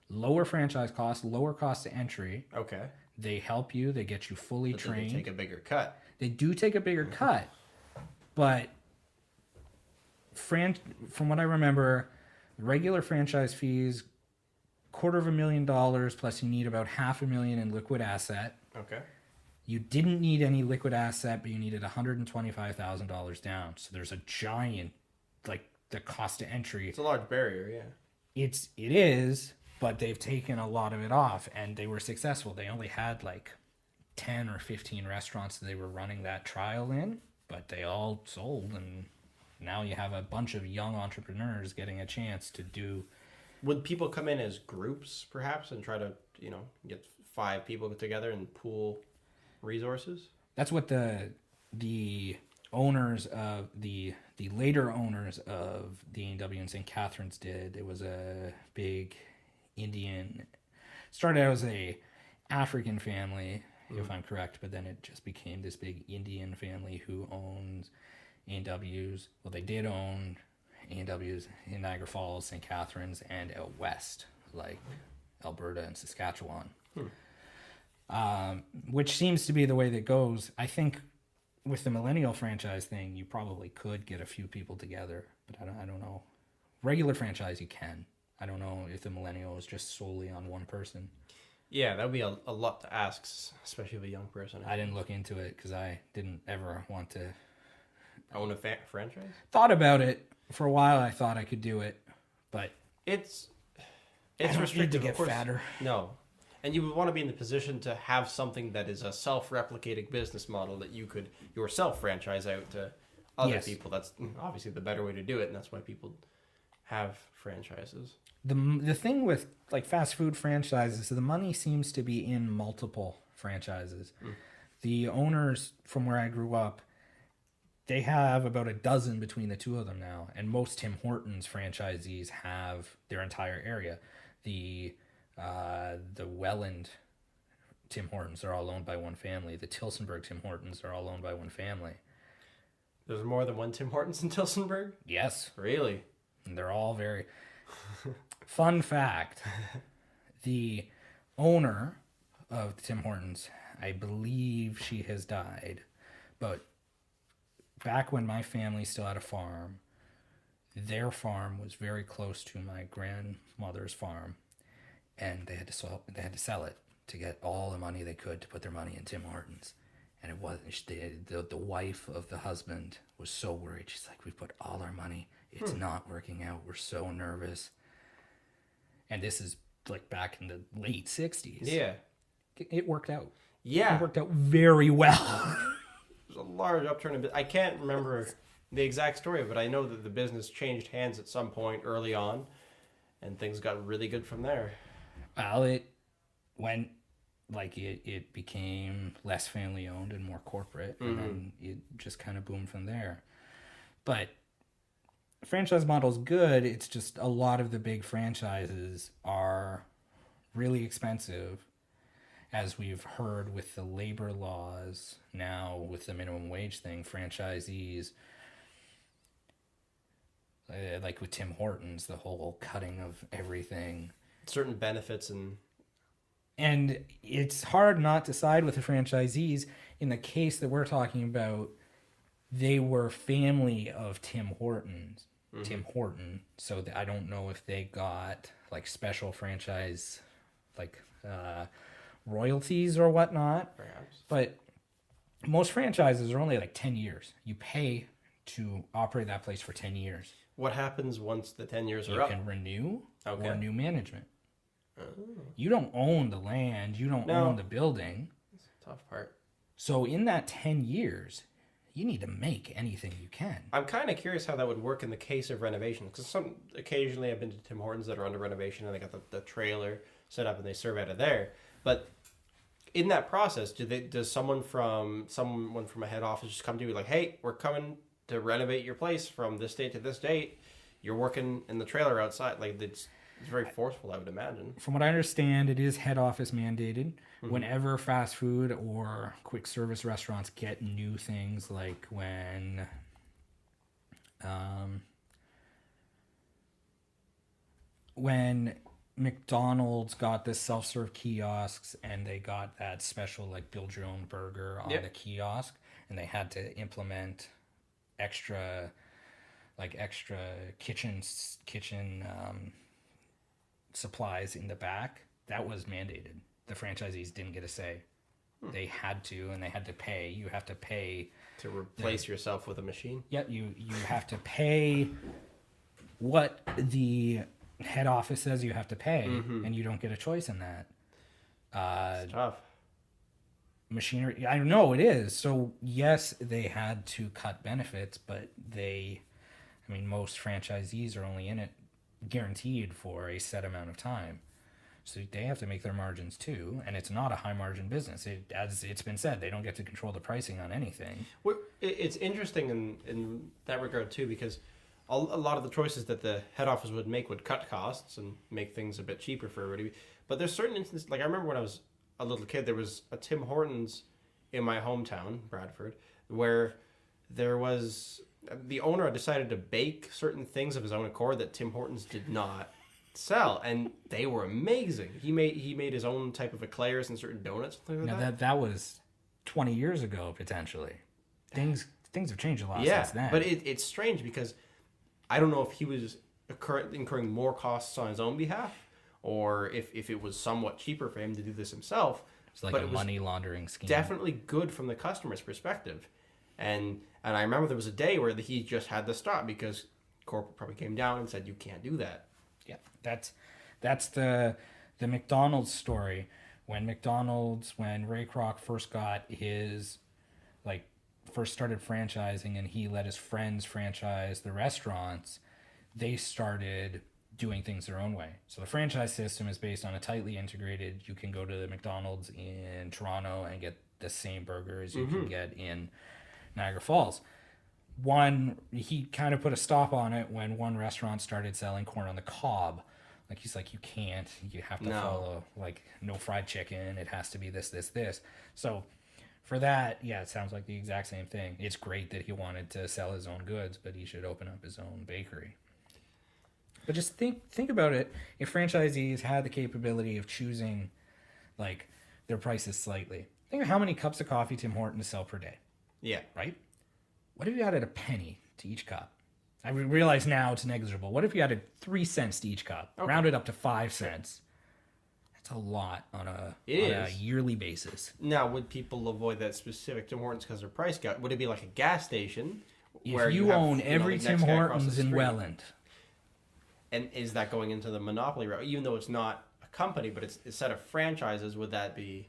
Lower franchise costs, lower cost to entry. Okay. They help you. They get you fully trained. They take a bigger cut. They do take a bigger cut. But from what I remember, regular franchise fees, $250,000 plus you need about $500,000 in liquid asset. Okay. You didn't need any liquid asset, but you needed $125,000 down. So there's a giant, like the cost to entry. It's a large barrier, yeah. It is, but they've taken a lot of it off, and they were successful. They only had like 10 or 15 restaurants that they were running that trial in, but they all sold, and now you have a bunch of young entrepreneurs getting a chance to do. Would people come in as groups, perhaps, and try to, get 5 people together and pool resources? That's what the owners of the later owners of the A&W in St. Catharines did. It was a big Indian, started out as a African family, if I'm correct, but then it just became this big Indian family who owns A&Ws. Well, they did own A&Ws in Niagara Falls, St. Catharines, and out west, like Alberta and Saskatchewan. Which seems to be the way that goes. I think with the millennial franchise thing, you probably could get a few people together, but I don't know. Regular franchise, you can. I don't know if the millennial is just solely on one person. Yeah, that would be a lot to ask, especially of a young person. I didn't look into it because I didn't ever want to own a franchise. Thought about it for a while. I thought I could do it, but it's restricted to get fatter. No, and you would want to be in the position to have something that is a self-replicating business model that you could yourself franchise out to other people. That's obviously the better way to do it, and that's why people have franchises. The thing with like fast food franchises, the money seems to be in multiple franchises. The owners from where I grew up, they have about a dozen between the two of them now, and most Tim Hortons franchisees have their entire area. The Welland Tim Hortons are all owned by one family. The Tillsonburg Tim Hortons are all owned by one family. There's more than one Tim Hortons in Tillsonburg? Yes. Really? And they're all very... Fun fact, the owner of Tim Hortons, I believe she has died, but back when my family still had a farm, their farm was very close to my grandmother's farm, and they had to sell it to get all the money they could to put their money in Tim Hortons. And it wasn't the wife of the husband was so worried. She's like, we put all our money, it's not working out, we're so nervous. And this is like back in the late 60s. Yeah. It worked out. Yeah. It worked out very well. There's a large upturn in I can't remember the exact story, but I know that the business changed hands at some point early on, and things got really good from there. Well, it went like it became less family owned and more corporate, and then it just kind of boomed from there. But franchise model's good. It's just a lot of the big franchises are really expensive, as we've heard with the labor laws now, with the minimum wage thing. Franchisees, like with Tim Hortons, the whole cutting of everything, certain benefits, and it's hard not to side with the franchisees. In the case that we're talking about, they were family of Tim Hortons. Tim Horton, so I don't know if they got like special franchise like royalties or whatnot. Perhaps. But most franchises are only like 10 years. You pay to operate that place for 10 years. What happens once the 10 years are You up? can renew Okay. or new management. Oh, You don't own the land. You don't No. own the building. that's the tough part. So in that 10 years, you need to make anything you can. I'm kind of curious how that would work in the case of renovation, because occasionally I've been to Tim Hortons that are under renovation and they got the trailer set up and they serve out of there. But in that process, does someone from a head office just come to you like, hey, we're coming to renovate your place from this date to this date? You're working in the trailer outside. Like it's very forceful, I would imagine. From what I understand, it is head office mandated. Whenever fast food or quick service restaurants get new things, like when McDonald's got the self-serve kiosks and they got that special like build your own burger on the kiosk, and they had to implement extra kitchen supplies in the back, that was mandated. The franchisees didn't get a say. They had to, and they had to pay. You have to pay To replace yourself with a machine? Yep, you have to pay what the head office says you have to pay, and you don't get a choice in that. It's tough. Machinery, I know it is. So yes, they had to cut benefits, but most franchisees are only in it guaranteed for a set amount of time. So they have to make their margins too, and it's not a high margin business. As it's been said, they don't get to control the pricing on anything. Well, it's interesting in that regard too, because a lot of the choices that the head office would make would cut costs and make things a bit cheaper for everybody. But there's certain instances, like I remember when I was a little kid, there was a Tim Hortons in my hometown, Bradford, where there was the owner decided to bake certain things of his own accord that Tim Hortons did not sell, and they were amazing. He made his own type of eclairs and certain donuts and things like that. That was 20 years ago potentially. Things have changed a lot Yeah, since then. but it's strange because I don't know if he was incurring more costs on his own behalf, or if it was somewhat cheaper for him to do this himself. It's like but a it was money laundering scheme. definitely good from the customer's perspective. And I remember there was a day where he just had to stop because corporate probably came down and said, you can't do that. Yeah, that's the McDonald's story. When Ray Kroc first got his, like, first started franchising and he let his friends franchise the restaurants, they started doing things their own way. So the franchise system is based on a tightly integrated, you can go to the McDonald's in Toronto and get the same burgers you can get in Niagara Falls. He kind of put a stop on it when one restaurant started selling corn on the cob. Like, he's like, you can't, you have to follow, like, no fried chicken, it has to be this. So for that, yeah, it sounds like the exact same thing. It's great that he wanted to sell his own goods, but he should open up his own bakery. But just think about it. If franchisees had the capability of choosing, like, their prices slightly, think of how many cups of coffee Tim Hortons sell per day. Yeah. Right? What if you added a penny to each cup? I realize now it's negligible. What if you added 3 cents to each cup? Okay. Rounded up to 5 cents. That's a lot on a yearly basis. Now, would people avoid that specific Tim Hortons because of price gap? Would it be like a gas station? If you own every Tim Hortons in Welland. And is that going into the monopoly route? Even though it's not a company, but it's a set of franchises, would that be?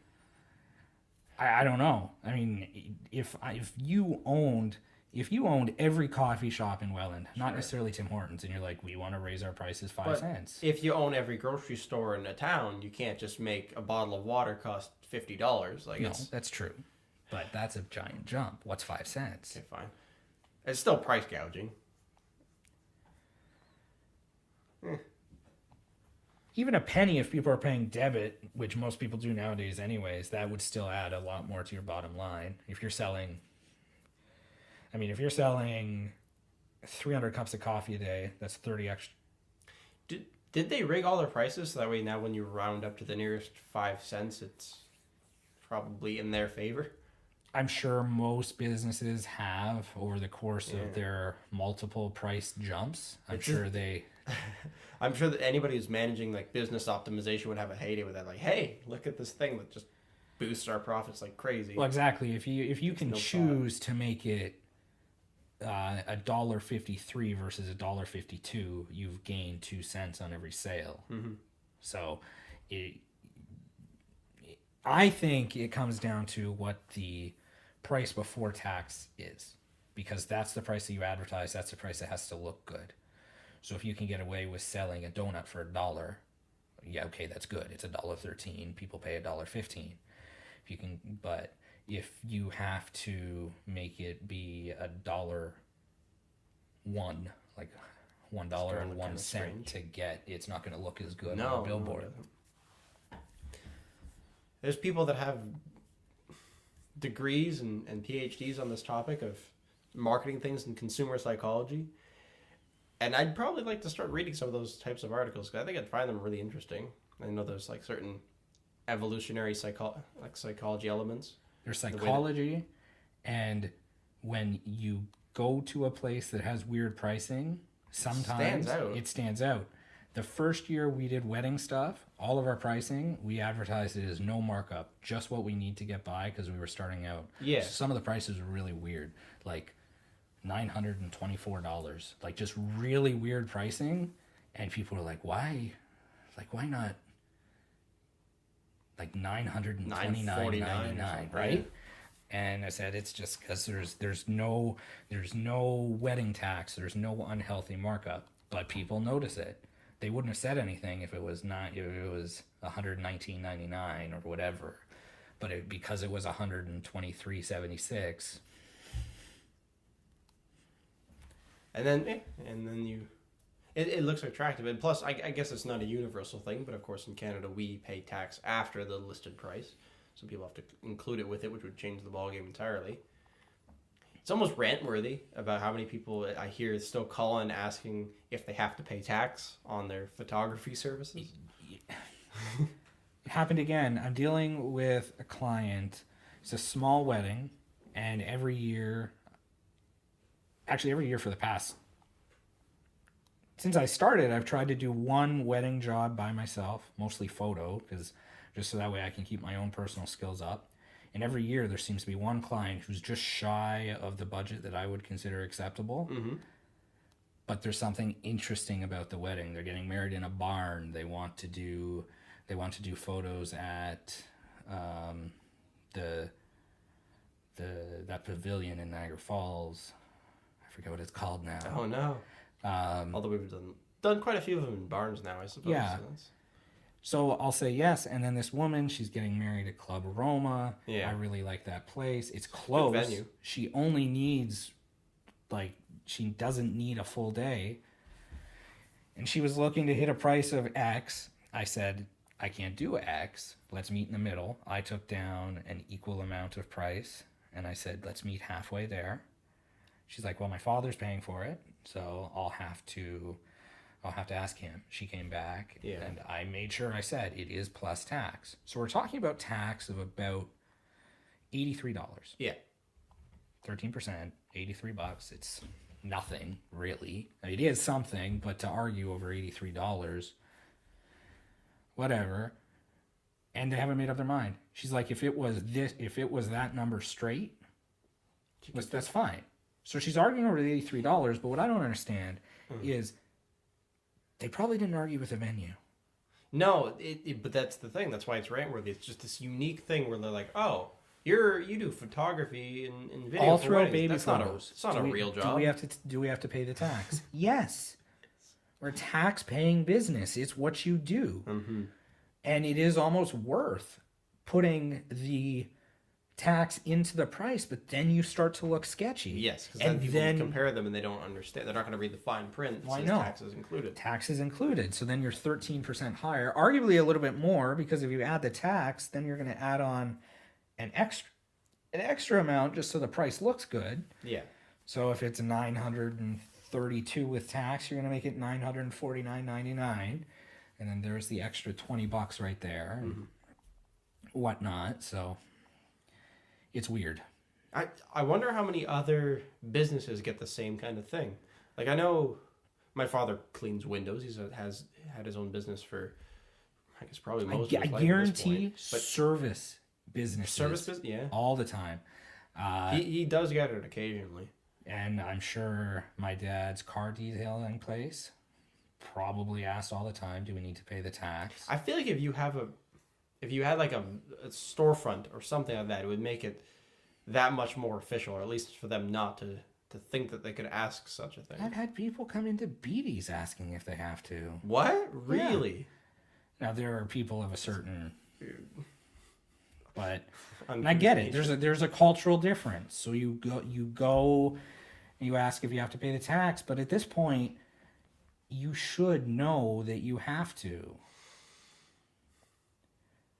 I don't know. I mean, if you owned every coffee shop in Welland, not necessarily Tim Hortons, and you're like, we want to raise our prices 5 cents. If you own every grocery store in a town, you can't just make a bottle of water cost $50. Like, no, that's true, but that's a giant jump. What's 5 cents? Okay, fine. It's still price gouging. Even a penny, if people are paying debit, which most people do nowadays anyways, that would still add a lot more to your bottom line. If you're selling 300 cups of coffee a day, that's 30 extra. Did they rig all their prices so that way now when you round up to the nearest 5 cents, it's probably in their favor? I'm sure most businesses have over the course of their multiple price jumps. I'm sure that anybody who's managing like business optimization would have a heyday with that. Like, hey, look at this thing that just boosts our profits like crazy. Well, exactly. If you can choose to make it $1.53 versus $1.52, you've gained 2 cents on every sale. Mm-hmm. So, I think it comes down to what the price before tax is, because that's the price that you advertise. That's the price that has to look good. So if you can get away with selling a donut for $1, yeah, okay, that's good. It's $1.13. People pay $1.15. But if you have to make it be $1.01, like $1.01 to get, it's not going to look as good on a billboard. There's people that have degrees and PhDs on this topic of marketing things and consumer psychology. And I'd probably like to start reading some of those types of articles because I think I'd find them really interesting. I know there's like certain evolutionary psychology elements. There's psychology, and when you go to a place that has weird pricing, sometimes it stands out. The first year we did wedding stuff, all of our pricing, we advertised it as no markup, just what we need to get by because we were starting out. Yeah. So some of the prices were really weird, like $924, like just really weird pricing, and people were like, why? Like, why not like $929.99, right? And I said, it's just because there's no wedding tax, there's no unhealthy markup, but people notice it. They wouldn't have said anything if it was $119.99 or whatever, but because it was $123.76. And then it looks attractive, and plus I guess it's not a universal thing, but of course in Canada we pay tax after the listed price, so people have to include it with it, which would change the ballgame entirely. It's almost rant-worthy about how many people I hear still calling asking if they have to pay tax on their photography services. It happened again. I'm dealing with a client. It's a small wedding, and every year for the past since I started, I've tried to do one wedding job by myself, mostly photo, because just so that way I can keep my own personal skills up. And every year there seems to be one client who's just shy of the budget that I would consider acceptable. Mm-hmm. But there's something interesting about the wedding. They're getting married in a barn. They want to do photos at that pavilion in Niagara Falls. I forget what it's called now. Oh no. Although we've done quite a few of them in barns now, I suppose. Yeah. So I'll say yes, and then this woman, she's getting married at Club Aroma. Yeah. I really like that place. It's close. Good venue. She only needs, she doesn't need a full day. And she was looking to hit a price of X. I said, I can't do X. Let's meet in the middle. I took down an equal amount of price, and I said, let's meet halfway there. She's like, well, my father's paying for it, so I'll have to ask him. She came back, and I made sure I said it is plus tax. So we're talking about tax of about $83. Yeah. 13%, $83. It's nothing, really. It is something, but to argue over $83, whatever. And they haven't made up their mind. She's like, if it was that number straight, that's fine. So she's arguing over the $83, but what I don't understand is they probably didn't argue with the venue. No, but that's the thing. That's why it's rant-worthy. It's just this unique thing where they're like, oh, you do photography and video all for throughout weddings. baby That's photos. It's not a real job. Do we have to pay the tax? Yes. We're a tax-paying business. It's what you do. Mm-hmm. And it is almost worth putting the tax into the price, but then you start to look sketchy. Yes, because then people compare them and they don't understand. They're not going to read the fine print. It says taxes included. Taxes included. So then you're 13% higher, arguably a little bit more, because if you add the tax, then you're going to add on an extra amount just so the price looks good. Yeah. So if it's $932 with tax, you're going to make it $949.99, and then there's the extra $20 right there and whatnot. So it's weird. I wonder how many other businesses get the same kind of thing. Like, I know my father cleans windows. He's had his own business for, I guess, probably most of his life. I guarantee service businesses. Service business, yeah. All the time. He does get it occasionally. And I'm sure my dad's car detailing place probably asks all the time, do we need to pay the tax? I feel like if you had like a storefront or something like that, it would make it that much more official, or at least for them not to think that they could ask such a thing. I've had people come into Beatty's asking if they have to. What? Really? Yeah. Now there are people of a certain, but and I get it. There's a cultural difference. So you go, and you ask if you have to pay the tax, but at this point, you should know that you have to.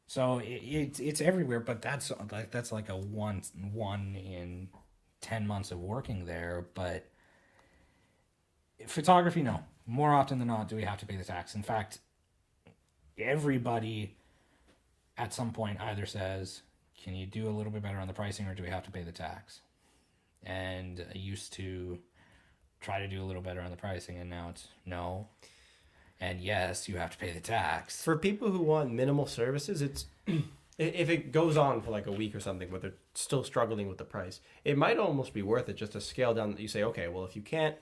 So it's everywhere, but that's like a one in 10 months of working there. But photography, no. More often than not, do we have to pay the tax? In fact, everybody at some point either says, can you do a little bit better on the pricing, or do we have to pay the tax? And I used to try to do a little better on the pricing, and now it's no. And yes, you have to pay the tax. For people who want minimal services, it's if it goes on for like a week or something, but they're still struggling with the price, it might almost be worth it just to scale down. You say, okay, well, if you can't,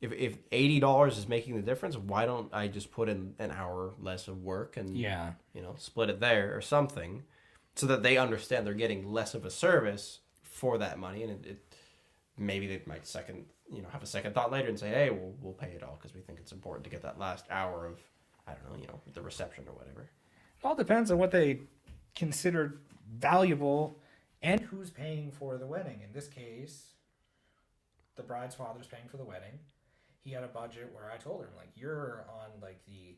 if $80 is making the difference, why don't I just put in an hour less of work and split it there or something, so that they understand they're getting less of a service for that money, and it maybe they might have a second thought later and say, hey, we'll pay it all because we think it's important to get that last hour of, I don't know, the reception or whatever. It all depends on what they consider valuable and who's paying for the wedding. In this case, the bride's father's paying for the wedding. He had a budget where I told him, like, you're on like the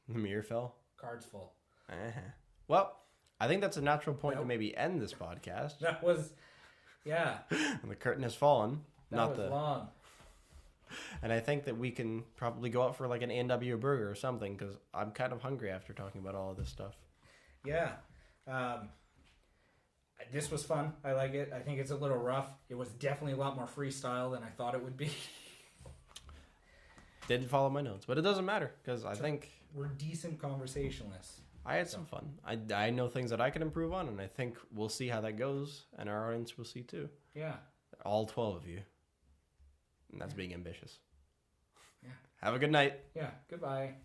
The mirror fell. Cards full. Well, I think that's a natural point to maybe end this podcast. That was, yeah. And the curtain has fallen. That was long. And I think that we can probably go out for like an A&W burger or something, because I'm kind of hungry after talking about all of this stuff. Yeah. this was fun. I like it. I think it's a little rough. It was definitely a lot more freestyle than I thought it would be. Didn't follow my notes, but it doesn't matter because I think we're decent conversationalists. I had some fun. I know things that I can improve on, and I think we'll see how that goes, and our audience will see too. Yeah. All 12 of you. And that's being ambitious. Yeah. Have a good night. Yeah. Goodbye.